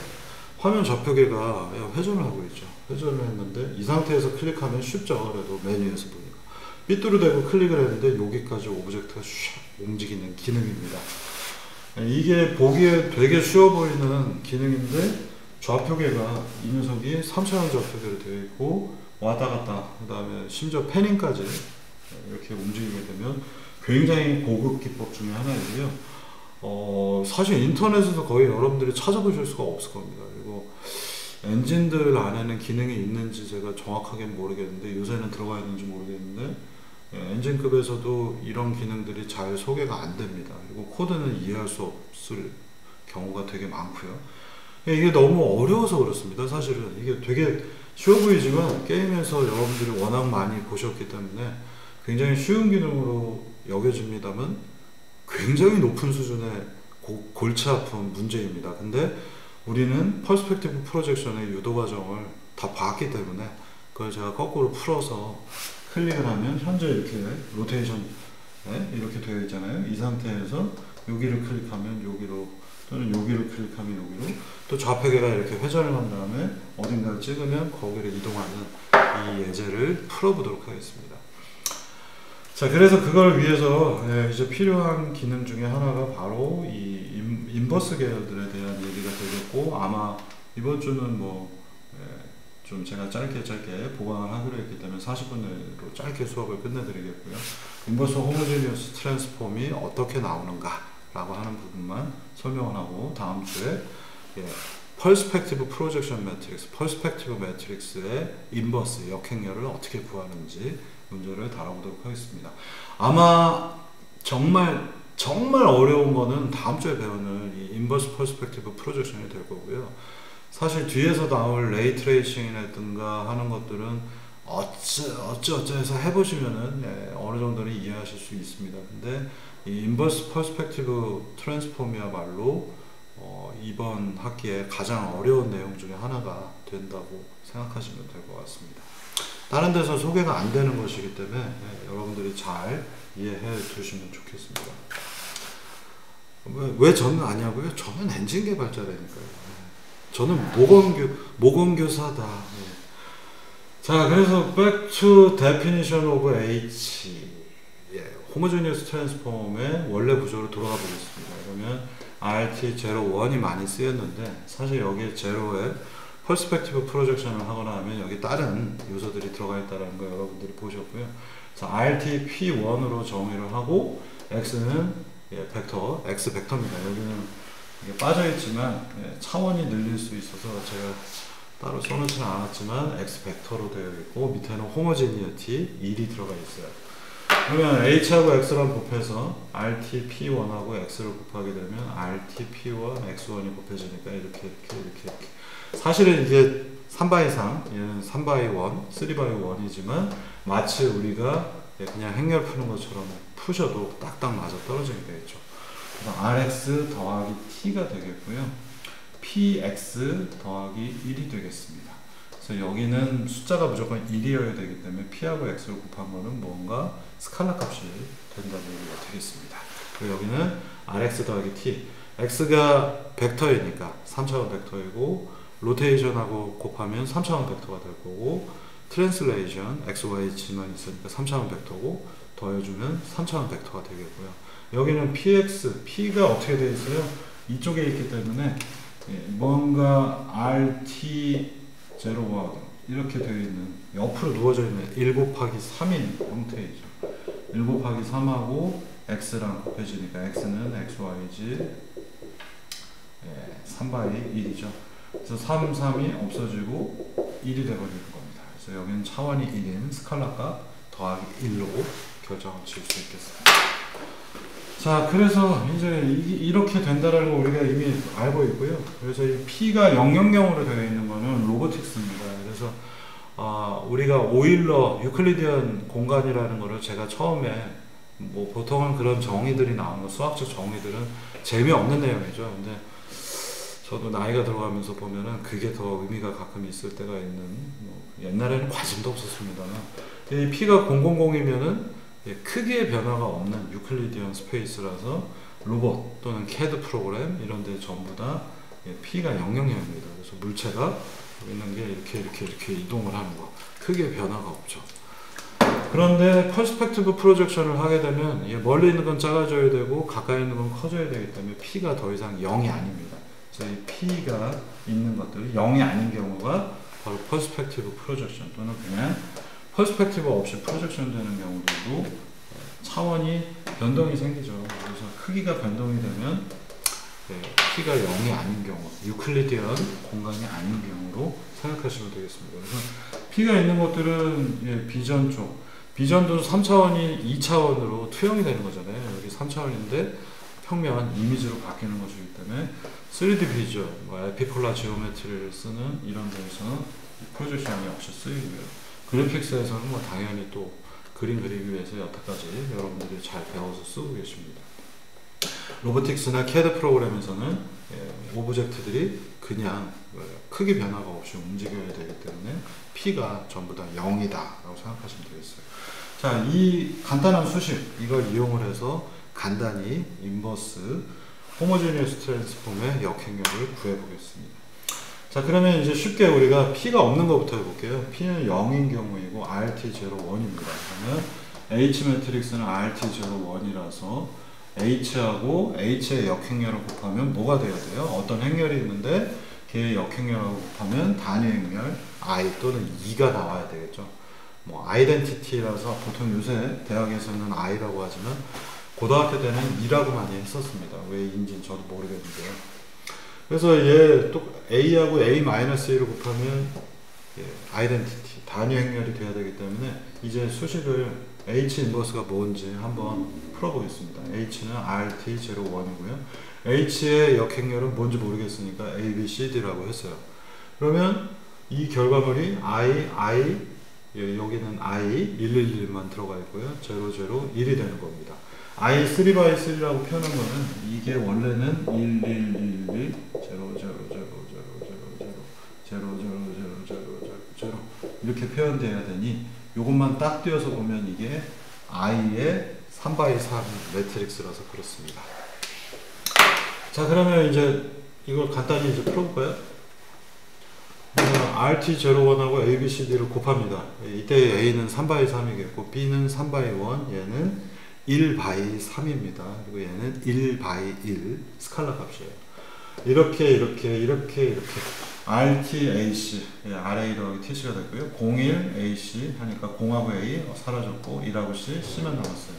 A: 화면 좌표계가 회전을 하고 있죠. 회전을 했는데 이 상태에서 클릭하면 쉽죠. 그래도 메뉴에서 보니까. 삐뚤어대고 클릭을 했는데 여기까지 오브젝트가 슉 움직이는 기능입니다. 이게 보기에 되게 쉬워 보이는 기능인데, 좌표계가 이 녀석이 3차원 좌표계로 되어 있고 왔다 갔다, 그 다음에 심지어 패닝까지 이렇게 움직이게 되면 굉장히 고급 기법 중에 하나이고요. 사실 인터넷에서 거의 여러분들이 찾아보실 수가 없을 겁니다. 그리고 엔진들 안에는 기능이 있는지 제가 정확하게 모르겠는데, 요새는 들어가 있는지 모르겠는데, 엔진급에서도 이런 기능들이 잘 소개가 안 됩니다. 그리고 코드는 이해할 수 없을 경우가 되게 많고요. 이게 너무 어려워서 그렇습니다. 사실은 이게 되게 쉬워 보이지만 게임에서 여러분들이 워낙 많이 보셨기 때문에 굉장히 쉬운 기능으로 여겨집니다만 굉장히 높은 수준의 골치 아픈 문제입니다. 근데 우리는 퍼스펙티브 프로젝션의 유도 과정을 다 봤기 때문에 그걸 제가 거꾸로 풀어서 클릭을 하면 현재 이렇게 로테이션 이렇게 되어 있잖아요. 이 상태에서 여기를 클릭하면 여기로, 또는 여기를 클릭하면 여기로, 또 좌표계가 이렇게 회전을 한 다음에 어딘가를 찍으면 거기를 이동하는 이 예제를 풀어보도록 하겠습니다. 자, 그래서 그걸 위해서 이제 필요한 기능 중에 하나가 바로 이 인버스 계열들에 대한 얘기가 되겠고, 아마 이번 주는 뭐 좀 제가 짧게 보강을 하기로 했기 때문에 40분 내로 짧게 수업을 끝내드리겠고요. 인버스 호모지니어스 트랜스폼이 어떻게 나오는가 라고 하는 부분만 설명을 하고, 다음 주에 퍼스펙티브 프로젝션 매트릭스, 퍼스펙티브 매트릭스의 인버스 역행렬을 어떻게 구하는지 문제를 다뤄보도록 하겠습니다. 아마 정말 어려운 거는 다음 주에 배우는 이 인버스 퍼스펙티브 프로젝션이 될 거고요. 사실 뒤에서 나올 레이 트레이싱이라든가 하는 것들은 어찌해서 해보시면은 어느 정도는 이해하실 수 있습니다. 근데 이 인버스 퍼스펙티브 트랜스폼이야말로 이번 학기에 가장 어려운 내용 중에 하나가 된다고 생각하시면 될 것 같습니다. 다른 데서 소개가 안 되는 것이기 때문에 여러분들이 잘 이해해 두시면 좋겠습니다. 왜 저는 아냐고요? 저는 엔진 개발자라니까요. 저는 모건교사다. 자, 그래서 back to definition of H. homogeneous transform의 원래 구조로 돌아가 보겠습니다. 그러면 RT01이 많이 쓰였는데, 사실 여기에 제로에 퍼스펙티브 프로젝션을 하거나 하면 여기 다른 요소들이 들어가 있다는 거 여러분들이 보셨고요. 자, RT-P1으로 정의를 하고, X는 벡터, X 벡터입니다. 여기는 이게 빠져있지만 차원이 늘릴 수 있어서 제가 따로 써놓지는 않았지만 X 벡터로 되어 있고, 밑에는 호모지니어티 1이 들어가 있어요. 그러면 H하고 X랑 곱해서 RT-P1하고 X를 곱하게 되면 RT-P1, X1이 곱해지니까 이렇게. 사실은 이게 3x3, 얘는 3x1, 3x1이지만 마치 우리가 그냥 행렬 푸는 것처럼 푸셔도 딱딱 맞아 떨어지게 되겠죠. 그래서 Rx 더하기 T가 되겠고요. Px 더하기 1이 되겠습니다. 그래서 여기는 숫자가 무조건 1이어야 되기 때문에 P하고 X를 곱한 거는 뭔가 스칼라 값이 된다는 얘기가 되겠습니다. 그리고 여기는 Rx 더하기 T. X가 벡터이니까 3차원 벡터이고, 로테이션하고 곱하면 3차원 벡터가 될 거고, 트랜슬레이션 XYH만 있으니까 3차원 벡터고, 더해주면 3차원 벡터가 되겠고요. 여기는 PX, P가 어떻게 되어 있어요? 이쪽에 있기 때문에 뭔가 RT01 이렇게 되어 있는, 옆으로 누워져 있는 1 곱하기 3인 형태이죠. 1 곱하기 3하고 X랑 곱해지니까 X는 XYG 3x1이죠. 그래서 3, 3이 없어지고 1이 되어버리는 겁니다. 그래서 여기는 차원이 1인 스칼라값 더하기 1로 결정을 지을 수 있겠습니다. 자, 그래서 이제 이렇게 된다라는 거 우리가 이미 알고 있고요. 그래서 이 P가 000으로 되어 있는 거는 로보틱스입니다. 그래서 우리가 오일러 유클리디언 공간이라는 거를 제가 처음에 뭐 보통은 그런 정의들이 나오는 거, 수학적 정의들은 재미없는 내용이죠. 근데 저도 나이가 들어가면서 보면은 그게 더 의미가 가끔 있을 때가 있는, 옛날에는 관심도 없었습니다만, 이 P가 000이면은 크기의 변화가 없는 유클리디언 스페이스라서 로봇 또는 CAD 프로그램 이런 데 전부 다 P가 000입니다. 그래서 물체가 있는 게 이렇게 이동을 하는 거, 크기의 변화가 없죠. 그런데 퍼스펙티브 프로젝션을 하게 되면 멀리 있는 건 작아져야 되고 가까이 있는 건 커져야 되기 때문에 P가 더 이상 0이 아닙니다. 그래서 이 P가 있는 것들이 0이 아닌 경우가 바로 퍼스펙티브 프로젝션, 또는 그냥 퍼스펙티브 없이 프로젝션 되는 경우들도 차원이 변동이 생기죠. 그래서 크기가 변동이 되면 P가 0이 아닌 경우, 유클리디언 공간이 아닌 경우로 생각하시면 되겠습니다. 그래서 P가 있는 것들은 비전 쪽, 비전도 3차원이 2차원으로 투영이 되는 거잖아요. 여기 3차원인데 평면 이미지로 바뀌는 것이기 때문에 3D 비전, 에피폴라 지오메트리를 쓰는 이런 데에서는 프로젝션이 역시 쓰이고요. 그래픽스에서는 당연히 또 그림 그리기 위해서 여태까지 여러분들이 잘 배워서 쓰고 계십니다. 로보틱스나 CAD 프로그램에서는 오브젝트들이 그냥 크기 변화가 없이 움직여야 되기 때문에 P가 전부 다 0이다 라고 생각하시면 되겠어요. 자, 이 간단한 수식, 이걸 이용을 해서 간단히 인버스 호모지니어스 트랜스폼의 역행렬을 구해보겠습니다. 자, 그러면 이제 쉽게 우리가 P가 없는 것부터 해볼게요. P는 0인 경우이고 RT01입니다. 그러면 H 매트릭스는 RT01이라서 H하고 H의 역행렬을 곱하면 뭐가 돼야 돼요? 어떤 행렬이 있는데 걔의 역행렬하고 곱하면 단위 행렬 I 또는 E가 나와야 되겠죠. 뭐 아이덴티티라서 보통 요새 대학에서는 I라고 하지만 고등학교 때는 E라고 많이 했었습니다. 왜 E인지는 저도 모르겠는데요. 그래서 얘 또 A하고 A-A를 곱하면 아이덴티티 단위 행렬이 돼야 되기 때문에 이제 수식을 H 인버스가 뭔지 한번 풀어보겠습니다. H는 RT01이고요. H의 역행렬은 뭔지 모르겠으니까 A, B, C, D라고 했어요. 그러면 이 결과물이 I, 여기는 I 111만 들어가 있고요. 0, 0, 1이 되는 겁니다. I 3x3라고 표현한 거는 이게 원래는 1111 0, 0, 0, 0, 0, 0, 0, 0, 0 이렇게 표현돼야 되니 요것만 딱 띄워서 보면 이게 I의 3x3 매트릭스라서 그렇습니다. 자, 그러면 이제 이걸 간단히 이제 풀어볼까요? RT01하고 ABCD를 곱합니다. 이때 A는 3x3이겠고 B는 3x1, 얘는 1x3입니다. 그리고 얘는 1x1 스칼라 값이에요. 이렇게 RTAC RA 더하기 TC가 됐고요. 01AC 하니까 0하고 A 사라졌고 1하고 C, C만 남았어요.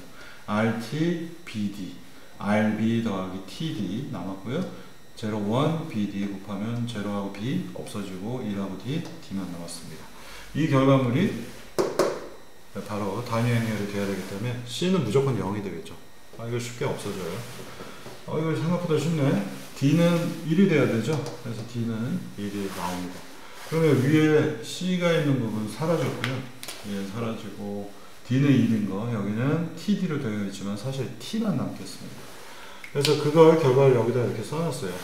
A: RTBD RB 더하기 TD 남았고요. 01 BD 곱하면 0하고 B 없어지고 1하고 D, D만 남았습니다. 이 결과물이 바로 단위 행렬이 돼야 되기 때문에 C는 무조건 0이 되겠죠. 이거 쉽게 없어져요. 이거 생각보다 쉽네. D는 1이 돼야 되죠. 그래서 D는 1이 나옵니다. 그러면 위에 C가 있는 부분 사라졌고요. 얘 사라지고 D는 1인 거, 여기는 TD로 되어 있지만 사실 T만 남겠습니다. 그래서 그걸 결과를 여기다 이렇게 써놨어요.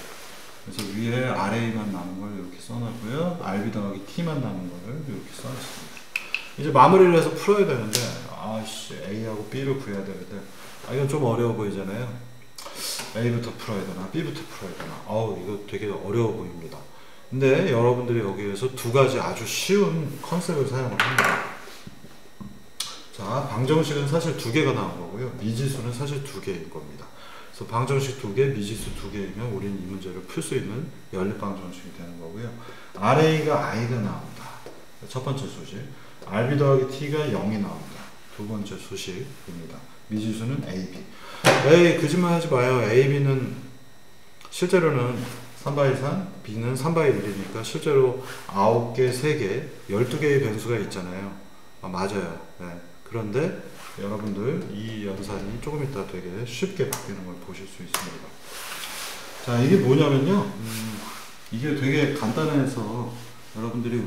A: 그래서 위에 RA만 남은 걸 이렇게 써놨고요. RB 더하기 T만 남은 걸 이렇게 써놨습니다. 이제 마무리를 해서 풀어야 되는데, A하고 B를 구해야 되는데, 이건 좀 어려워 보이잖아요. A부터 풀어야 되나, B부터 풀어야 되나. 이거 되게 어려워 보입니다. 근데 여러분들이 여기에서 두 가지 아주 쉬운 컨셉을 사용을 합니다. 자, 방정식은 사실 두 개가 나온 거고요. 미지수는 사실 두 개인 겁니다. 그래서 방정식 두 개, 미지수 두 개이면 우리는 이 문제를 풀 수 있는 연립방정식이 되는 거고요. RA가 I가 나옵니다. 첫 번째 수식. RB 더하기 T가 0이 나옵니다. 두 번째 수식입니다. 미지수는 AB. 에이, 거짓말 하지 마요. AB는 실제로는 3x3, B는 3x1이니까 실제로 9개, 3개, 12개의 변수가 있잖아요. 맞아요. 네. 그런데 여러분들 이 연산이 조금 이따 되게 쉽게 바뀌는 걸 보실 수 있습니다. 자, 이게 뭐냐면요. 이게 되게 간단해서 여러분들이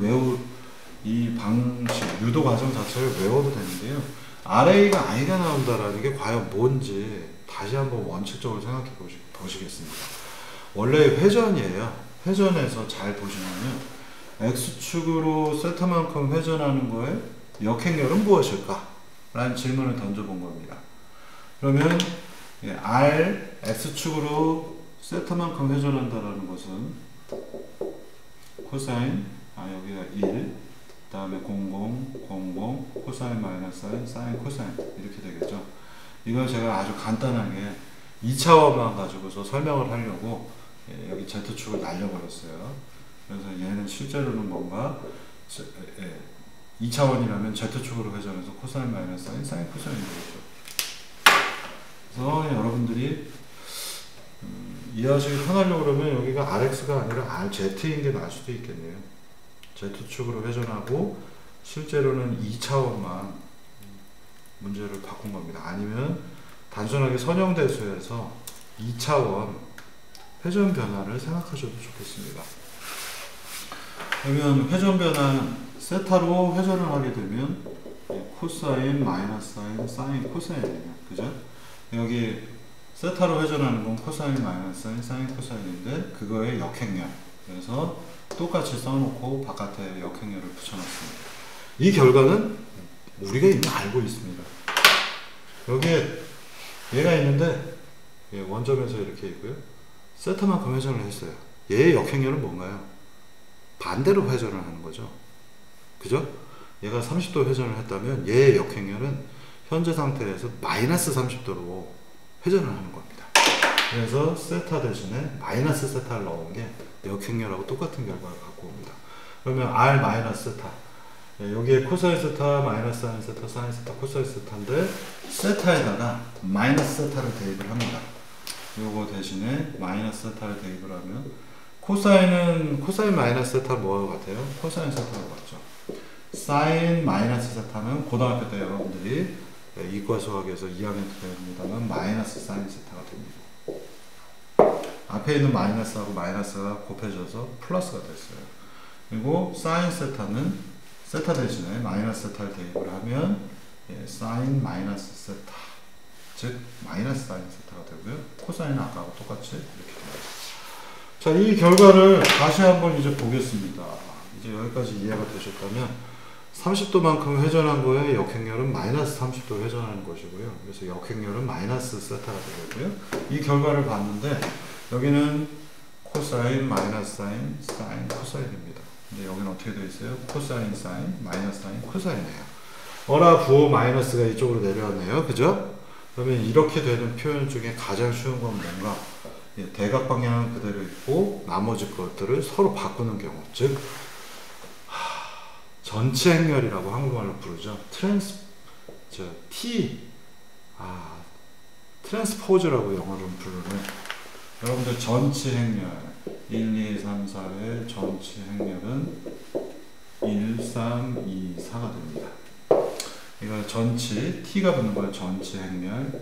A: 이 방식, 유도 과정 자체를 외워도 되는데요. RA가 I가 나온다라는 게 과연 뭔지 다시 한번 원칙적으로 생각해 보시겠습니다. 원래 회전이에요. 회전에서 잘 보시면요. X축으로 세타만큼 회전하는 거에 역행렬은 무엇일까? 라는 질문을 던져본 겁니다. 그러면 X축으로 세타만큼 회전한다라는 것은 코사인, 여기가 1, 그 다음에 00, 코사인 마이너스 사인, 코사인 이렇게 되겠죠. 이건 제가 아주 간단하게 2차원만 가지고서 설명을 하려고 여기 Z축을 날려버렸어요. 그래서 얘는 실제로는 뭔가 2차원이라면 Z축으로 회전해서 코사인 마이너스 사인, 코사인이 되겠죠. 그래서 여러분들이 이해하시기 편하려고 그러면 여기가 RX가 아니라 RZ인 게 나을 수도 있겠네요. Z축으로 회전하고 실제로는 2차원만 문제를 바꾼 겁니다. 아니면 단순하게 선형대수에서 2차원 회전 변화를 생각하셔도 좋겠습니다. 그러면 회전 변화 세타로 회전을 하게 되면 코사인, 마이너스 사인, 사인, 코사인이에요. 그죠? 여기 세타로 회전하는 건 코사인, 마이너스 사인, 사인, 코사인인데 그거의 역행렬. 그래서 똑같이 써놓고 바깥에 역행렬을 붙여놨습니다. 이 결과는 우리가 이미 알고 있습니다. 여기에 얘가 있는데 원점에서 이렇게 있고요. 세타만큼 회전을 했어요. 얘의 역행렬은 뭔가요? 반대로 회전을 하는 거죠. 그죠? 얘가 30도 회전을 했다면 얘의 역행렬은 현재 상태에서 마이너스 30도로 회전을 하는 겁니다. 그래서 세타 대신에 마이너스 세타를 넣은 게 역행렬하고 똑같은 결과를 갖고 옵니다. 그러면 R 마이너스 세타, 여기에 코사인 세타, 마이너스 사인 세타, 사인 세타, 코사인 세타인데 세타에다가 마이너스 세타를 대입을 합니다. 요거 대신에 마이너스 세타를 대입을 하면 코사인 마이너스 세타 뭐와 같아요? 코사인 세타와 같죠. 사인 마이너스 세타는 고등학교 때 여러분들이 이과 수학에서 2학년 때 배웁니다만 마이너스 사인 세타가 됩니다. 앞에 있는 마이너스하고 마이너스가 곱해져서 플러스가 됐어요. 그리고 사인 세타는 세타 대신에 마이너스 세타를 대입을 하면 사인 마이너스 세타, 즉 마이너스 사인 세타가 되고요. 코사인은 아까하고 똑같이 이렇게 됩니다. 자, 이 결과를 다시 한번 이제 보겠습니다. 이제 여기까지 이해가 되셨다면 30도만큼 회전한 거에 역행렬은 마이너스 30도 회전하는 것이고요. 그래서 역행렬은 마이너스 세타가 되고요. 이 결과를 봤는데 여기는 코사인, 마이너스 사인, 사인, 코사인입니다. 근데 여기는 어떻게 되어 있어요? 코사인, 사인, 마이너스 사인, 코사인이에요. 어라 부호 마이너스가 이쪽으로 내려왔네요. 그죠? 그러면 이렇게 되는 표현 중에 가장 쉬운 건 뭔가? 대각 방향은 그대로 있고 나머지 것들을 서로 바꾸는 경우, 즉 전체 행렬이라고 한국말로 부르죠. 트랜스포즈라고 영어로 부르는, 여러분들 전체 행렬 1, 2, 3, 4의 전체 행렬은 1, 3, 2, 4가 됩니다. 이거 전체 T가 붙는 거예요. 전체 행렬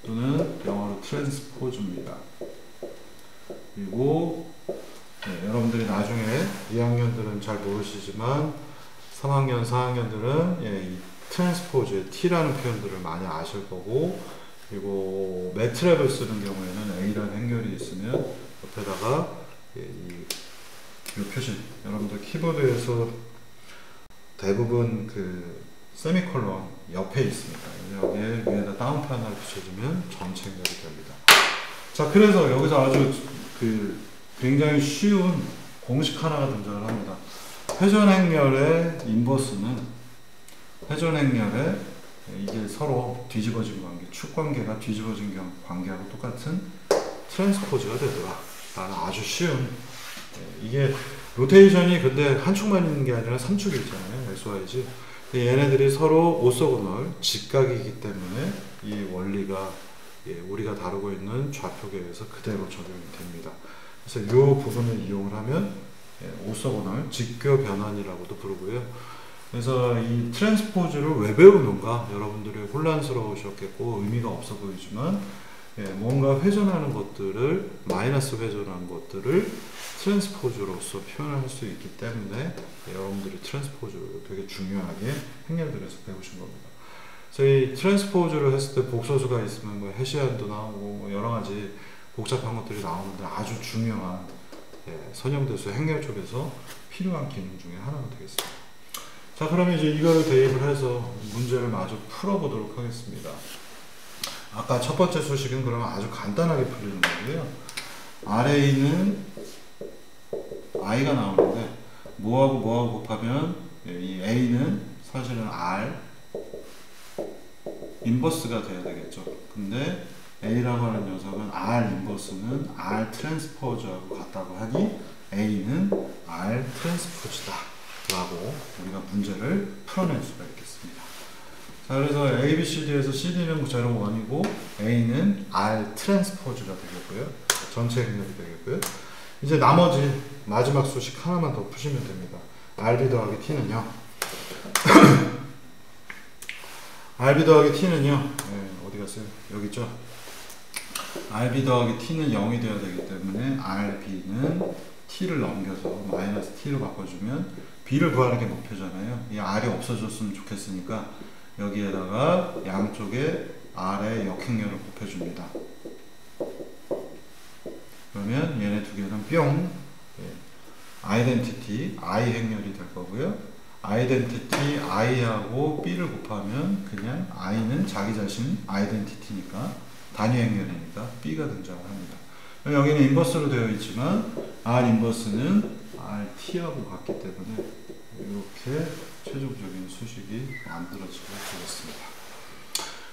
A: 또는 영어로 트랜스포즈입니다. 그리고 여러분들이 나중에 2학년들은 잘 모르시지만 3학년, 4학년들은 이 트랜스포즈의 T라는 표현들을 많이 아실 거고, 그리고 매트랩을 쓰는 경우에는 A라는 행렬이 있으면 옆에다가 이 표시, 여러분들 키보드에서 대부분 그 세미콜론 옆에 있습니다. 여기에 위에다 다운표 하나를 붙여주면 전체 행렬이 됩니다. 자, 그래서 여기서 아주 굉장히 쉬운 공식 하나가 등장을 합니다. 회전 행렬의 인버스는 회전 행렬의 이게 서로 뒤집어진 관계, 축 관계가 뒤집어진 관계하고 똑같은 트랜스포즈가 되더라 라는 아주 쉬운, 이게 로테이션이 근데 한 축만 있는 게 아니라 3축이 있잖아요. XYZ. 얘네들이 서로 오소고널 직각이기 때문에 이 원리가 우리가 다루고 있는 좌표계에서 그대로 적용이 됩니다. 그래서 이 부분을 이용을 하면 오소고널 직교 변환이라고도 부르고요. 그래서 이 트랜스포즈를 왜 배우는가, 여러분들이 혼란스러우셨겠고 의미가 없어 보이지만 뭔가 회전하는 것들을, 마이너스 회전하는 것들을 트랜스포즈로서 표현할 수 있기 때문에 여러분들이 트랜스포즈를 되게 중요하게 행렬들에서 배우신 겁니다. 저희 트랜스포즈를 했을 때 복소수가 있으면 뭐 해시안도 나오고 뭐 여러 가지 복잡한 것들이 나오는데 아주 중요한 선형대수 행렬 쪽에서 필요한 기능 중에 하나가 되겠습니다. 자, 그러면 이제 이거를 대입을 해서 문제를 마저 풀어보도록 하겠습니다. 아까 첫 번째 수식은 그러면 아주 간단하게 풀리는 거고요. RA는 I가 나오는데 뭐하고 곱하면 이 A는 사실은 R 인버스가 돼야 되겠죠. 근데 A라고 하는 녀석은 R 인버스는 R 트랜스포즈하고 같다고 하니 A는 R 트랜스포즈다 라고 우리가 문제를 풀어낼 수가 있겠습니다. 자, 그래서 A, B, C, D에서 CD는 0, 1이고 A는 R 트랜스포즈가 되겠고요. 전체 행렬이 되겠고요. 이제 나머지 마지막 수식 하나만 더 푸시면 됩니다. RB 더하기 T는요. RB 더하기 T는요. 어디 갔어요? 여기 있죠? RB 더하기 T는 0이 되어야 되기 때문에 RB는 T를 넘겨서 마이너스 T로 바꿔주면 B를 구하는 게 목표잖아요. 이 R이 없어졌으면 좋겠으니까 여기에다가 양쪽에 R의 역행렬을 곱해줍니다. 그러면 얘네 두 개는 뿅 아이덴티티 I 행렬이 될 거고요. 아이덴티티 I하고 B를 곱하면 그냥 I는 자기 자신 아이덴티티니까 단위 행렬이니까 B가 등장을 합니다. 여기는 인버스로 되어 있지만 R 인버스는 RT하고 같기 때문에 이렇게 최종적인 수식이 만들어지게 되겠습니다.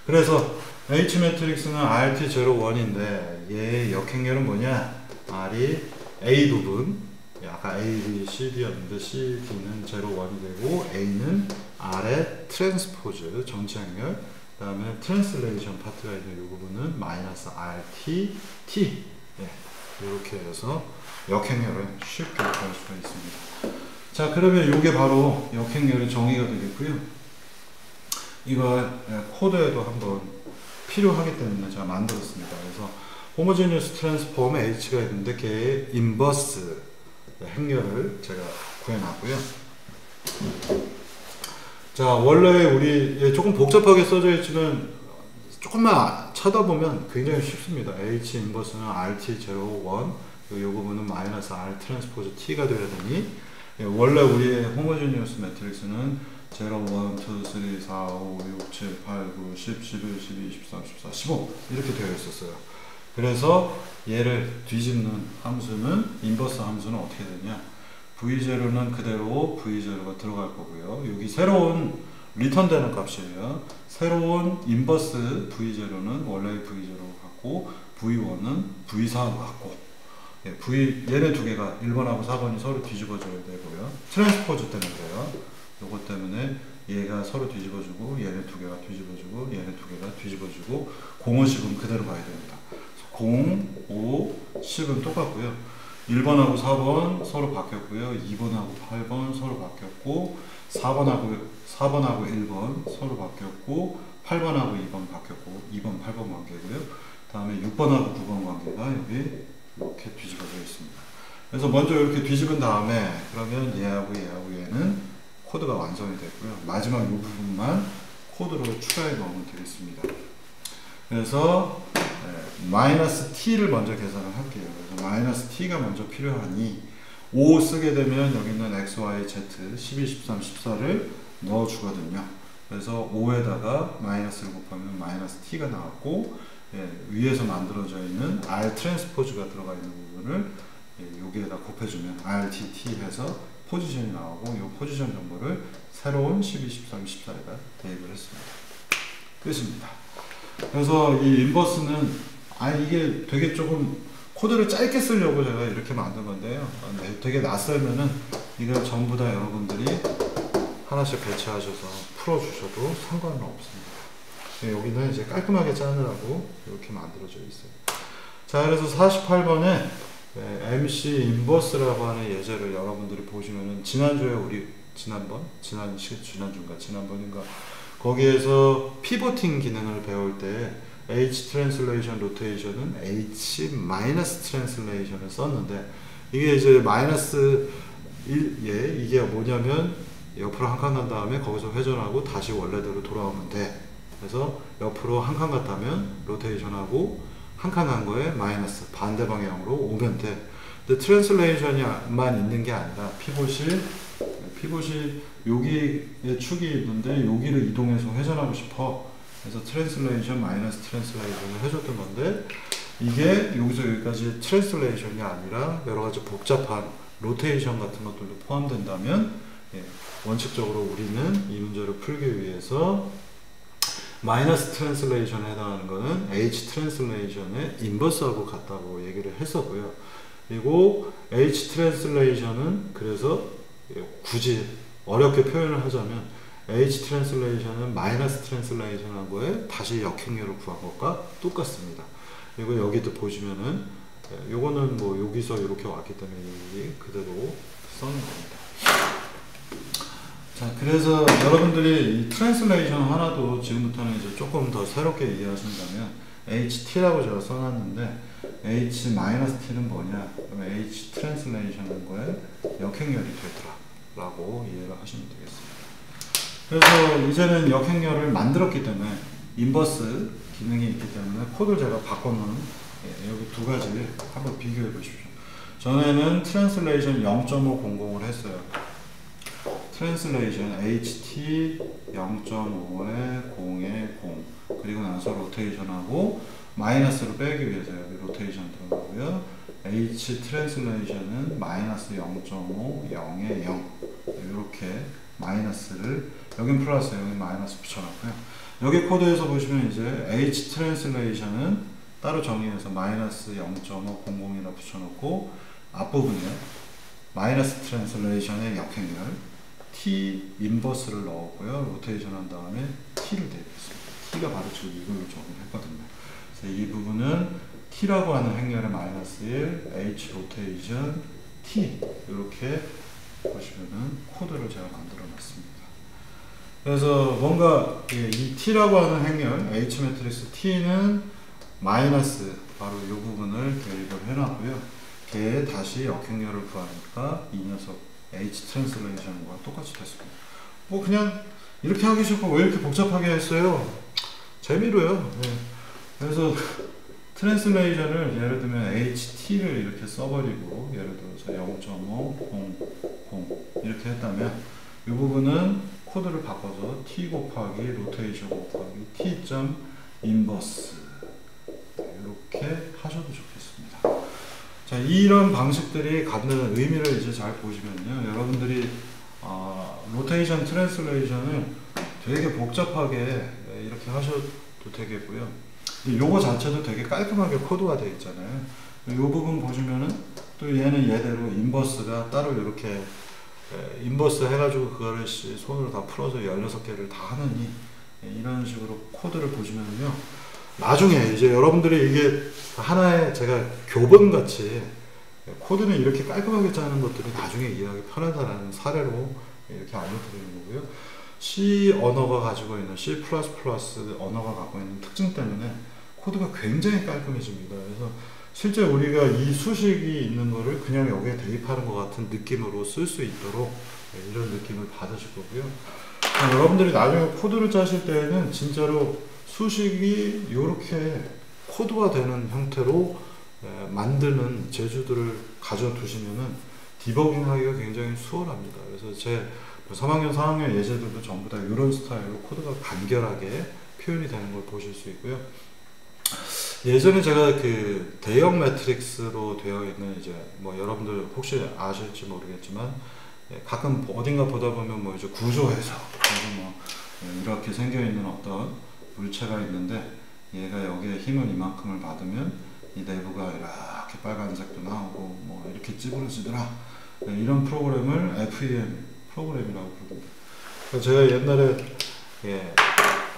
A: 그래서 H 매트릭스는 RT01인데 얘의 역행렬은 뭐냐? R이 A 부분, 아까 A, B, C, D였는데 C, D는 01이 되고 A는 R의 트랜스포즈, 전체 행렬, 그 다음에 트랜슬레이션 파트가 있는 이 부분은 마이너스 RT, T. 예, 이렇게 해서 역행렬을 쉽게 구할 수가 있습니다. 자, 그러면 이게 바로 역행렬의 정의가 되겠고요. 이거 코드에도 한번 필요하기 때문에 제가 만들었습니다. 그래서 호모지니어스 트랜스폼 H가 있는데 걔의 인버스 행렬을 제가 구해놨고요. 자, 원래 우리 조금 복잡하게 써져 있지만 조금만 찾아보면 굉장히 쉽습니다. H 인버스는 RT01, 이 부분은 마이너스 R 트랜스포즈 T가 되어야 되니, 원래 우리의 호모지니어스 매트릭스는 0, 1, 2, 3, 4, 5, 6, 7, 8, 9, 10, 11, 12, 13, 14, 15 이렇게 되어 있었어요. 그래서 얘를 뒤집는 함수는, 인버스 함수는 어떻게 되냐, V0는 그대로 V0가 들어갈 거고요. 여기 새로운 리턴되는 값이에요. 새로운 인버스 V0는 원래의 V0로 갖고 V1은 V4로 갖고, 얘네 두 개가 1번하고 4번이 서로 뒤집어져야 되고요. 트랜스포즈 때문에 그래요. 요것 때문에 얘가 서로 뒤집어주고 얘네 두 개가 뒤집어주고 얘네 두 개가 뒤집어주고 0, 5, 10은 그대로 가야 됩니다. 0, 5, 10은 똑같고요. 1번하고 4번 서로 바뀌었고요. 2번하고 8번 서로 바뀌었고 4번하고 1번 서로 바뀌었고 8번하고 2번 바뀌었고 2번, 8번 관계고요. 그 다음에 6번하고 9번 관계가 여기 이렇게 뒤집어져 있습니다. 그래서 먼저 이렇게 뒤집은 다음에 그러면 얘하고 얘는 코드가 완성이 됐고요. 마지막 이 부분만 코드로 추가해 넣으면 되겠습니다. 그래서 마이너스 t를 먼저 계산을 할게요. 그래서 마이너스 t가 먼저 필요하니 5 쓰게 되면 여기 있는 x, y, z 12, 13, 14를 넣어 주거든요. 그래서 5에다가 마이너스를 곱하면 마이너스 t가 나왔고, 위에서 만들어져 있는 r 트랜스포즈가 들어가 있는 부분을 여기에다 곱해주면 rtt 해서 포지션이 나오고, 이 포지션 정보를 새로운 12, 13, 14에다 대입을 했습니다. 끝입니다. 그래서 이 인버스는 이게 되게 조금 코드를 짧게 쓰려고 제가 이렇게 만든 건데요. 되게 낯설면은 이걸 전부 다 여러분들이 하나씩 배치하셔서 풀어주셔도 상관은 없습니다. 여기는 이제 깔끔하게 짜느라고 이렇게 만들어져 있어요. 자, 그래서 48번에 MC 인버스라고 하는 예제를 여러분들이 보시면은 지난주에 우리 지난번인가 거기에서 피보팅 기능을 배울 때 H 트랜슬레이션 로테이션은 H 마이너스 트랜슬레이션을 썼는데, 이게 이제 마이너스 1, 이게 뭐냐면 옆으로 한 칸 간 다음에 거기서 회전하고 다시 원래대로 돌아오면 돼. 그래서 옆으로 한 칸 갔다면 로테이션하고 한 칸 간 거에 마이너스 반대 방향으로 오면 돼. 근데 트랜슬레이션만 있는 게 아니라 피봇이 여기에 축이 있는데 여기를 이동해서 회전하고 싶어. 그래서 트랜슬레이션 마이너스 트랜슬레이션을 해줬던 건데, 이게 여기서 여기까지 트랜슬레이션이 아니라 여러 가지 복잡한 로테이션 같은 것들도 포함된다면, 원칙적으로 우리는 이 문제를 풀기 위해서 마이너스 트랜슬레이션에 해당하는 거는 H 트랜슬레이션의 인버스하고 같다고 얘기를 했었고요. 그리고 H 트랜슬레이션은 그래서 굳이 어렵게 표현을 하자면 H 트랜슬레이션은 마이너스 트랜슬레이션한 거에 다시 역행렬을 구한 것과 똑같습니다. 그리고 여기도 보시면은 요거는 뭐 여기서 이렇게 왔기 때문에 여기 그대로 써는 겁니다. 자, 그래서 여러분들이 이 트랜슬레이션 하나도 지금부터는 이제 조금 더 새롭게 이해하신다면 HT라고 제가 써놨는데, H-T는 뭐냐? 그러면 H 트랜슬레이션한 거에 역행렬이 되더라 라고 이해를 하시면 되겠습니다. 그래서 이제는 역행렬을 만들었기 때문에 인버스 기능이 있기 때문에 코드를 제가 바꿔놓은 여기 두 가지를 한번 비교해 보십시오. 전에는 트랜슬레이션 0.500을 했어요. 트랜슬레이션 HT 0.5에 0에 0, 그리고 나서 로테이션하고 마이너스로 빼기 위해서 여기 로테이션 들어가고요. H 트랜슬레이션은 마이너스 0.5, 0에 0 이렇게 마이너스를, 여긴 플러스 여긴 마이너스 붙여놨고요. 여기 코드에서 보시면 이제 H 트랜슬레이션은 따로 정의해서 마이너스 0.500이라 붙여놓고 앞부분에 마이너스 트랜슬레이션의 역행렬 T 인버스를 넣었고요. 로테이션 한 다음에 T를 대입했습니다. T가 바로 지금 이걸로 적용했거든요. 그래서 이 부분은 T라고 하는 행렬의 마이너스 1, H 로테이션, T 이렇게 보시면은 코드를 제가 만들어 놨습니다. 그래서 뭔가 이 T라고 하는 행렬 H 매트릭스 T는 마이너스 바로 이 부분을 대입을 해놨고요. 걔에 다시 역행렬을 구하니까 이 녀석 H 트랜슬레이션과 똑같이 됐습니다. 뭐 그냥 이렇게 하기 쉽고 왜 이렇게 복잡하게 했어요? 재미로요. 네. 그래서 트랜슬레이션을 예를 들면 HT를 이렇게 써버리고 예를 들어서 0.500 이렇게 했다면 이 부분은 코드를 바꿔서 T 곱하기 로테이션 곱하기 T 점 인버스 이렇게 하셔도 좋겠습니다. 자, 이런 방식들이 갖는 의미를 이제 잘 보시면요, 여러분들이 로테이션 트랜슬레이션을 되게 복잡하게 이렇게 하셔도 되겠고요. 요거 자체도 되게 깔끔하게 코드가 되어 있잖아요. 이 부분 보시면은 또 얘는 얘대로 인버스가 따로 이렇게 인버스 해가지고 그거를 손으로 다 풀어서 16개를 다 하느니 이런 식으로 코드를 보시면요, 나중에 이제 여러분들이 이게 하나의 제가 교본같이 코드는 이렇게 깔끔하게 짜는 것들이 나중에 이해하기 편하다는 사례로 이렇게 알려드리는 거고요. C 언어가 가지고 있는 C++ 언어가 갖고 있는 특징 때문에 코드가 굉장히 깔끔해집니다. 그래서 실제 우리가 이 수식이 있는 거를 그냥 여기에 대입하는 것 같은 느낌으로 쓸 수 있도록 이런 느낌을 받으실 거고요. 여러분들이 나중에 코드를 짜실 때에는 진짜로 수식이 이렇게 코드화 되는 형태로 만드는 재주들을 가져두시면은 디버깅 하기가 굉장히 수월합니다. 그래서 제 3학년, 4학년 예제들도 전부 다 이런 스타일로 코드가 간결하게 표현이 되는 걸 보실 수 있고요. 예전에 제가 그 대형 매트릭스로 되어 있는 이제 뭐 여러분들 혹시 아실지 모르겠지만 가끔 어딘가 보다 보면 뭐 이제 구조에서 뭐 이렇게 생겨 있는 어떤 물체가 있는데 얘가 여기에 힘을 이만큼을 받으면 이 내부가 이렇게 빨간색도 나오고 뭐 이렇게 찌그러지더라. 이런 프로그램을 FEM 프로그램이라고 부릅니다. 제가 옛날에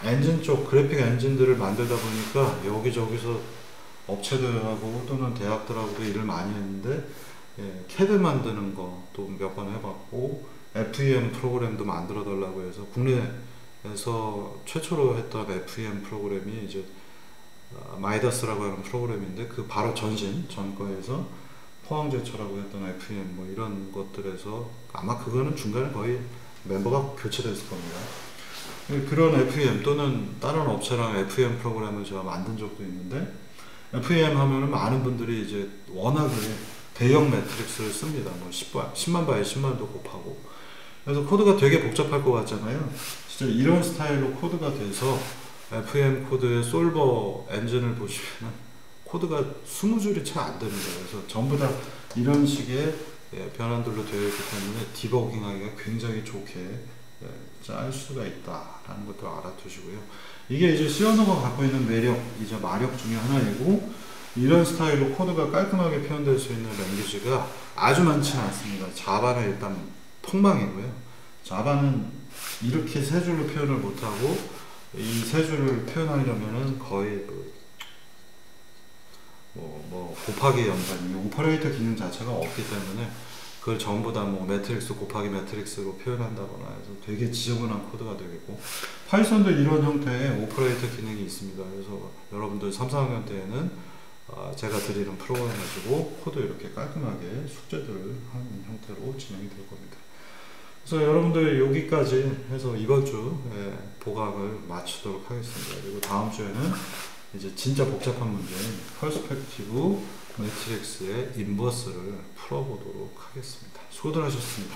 A: 엔진 쪽 그래픽 엔진들을 만들다 보니까 여기저기서 업체들하고 또는 대학들하고도 일을 많이 했는데 캐드 만드는 거 또 몇 번 해봤고 FEM 프로그램도 만들어 달라고 해서 국내에서 최초로 했던 FEM 프로그램이 이제 마이다스라고 하는 프로그램인데 그 바로 전거에서 포항제철하고 했던 FEM 뭐 이런 것들에서 아마 그거는 중간에 거의 멤버가 교체됐을 겁니다. 그런 FEM 또는 다른 업체랑 FEM 프로그램을 제가 만든 적도 있는데 FEM 하면은 많은 분들이 이제 워낙에 대형 매트릭스를 씁니다. 뭐 10만 바에 10만도 곱하고. 그래서 코드가 되게 복잡할 것 같잖아요. 진짜 이런 스타일로 코드가 돼서 FEM 코드의 솔버 엔진을 보시면 코드가 20줄이 채 안 됩니다. 그래서 전부 다 이런 식의 변환들로 되어 있기 때문에 디버깅 하기가 굉장히 좋게 짤 수가 있다라는 것도 알아두시고요. 이게 이제 C 언어가 갖고 있는 매력이자 마력 중에 하나이고, 이런 스타일로 코드가 깔끔하게 표현될 수 있는 랭귀지가 아주 많지는 않습니다. 자바는 일단 폭망이고요. 자바는 이렇게 세 줄로 표현을 못하고 이 세 줄을 표현하려면은 거의 뭐 곱하기 연산, 오퍼레이터 기능 자체가 없기 때문에 그걸 전부 다 뭐 매트릭스 곱하기 매트릭스로 표현한다거나 해서 되게 지저분한 코드가 되겠고, 파이썬도 이런 형태의 오퍼레이터 기능이 있습니다. 그래서 여러분들 3, 4학년 때에는 제가 드리는 프로그램 가지고 코드 이렇게 깔끔하게 숙제들을 하는 형태로 진행이 될 겁니다. 그래서 여러분들 여기까지 해서 이번 주 보강을 마치도록 하겠습니다. 그리고 다음 주에는 이제 진짜 복잡한 문제인 퍼스펙티브 매트릭스의 인버스를 풀어보도록 하겠습니다. 수고들 하셨습니다.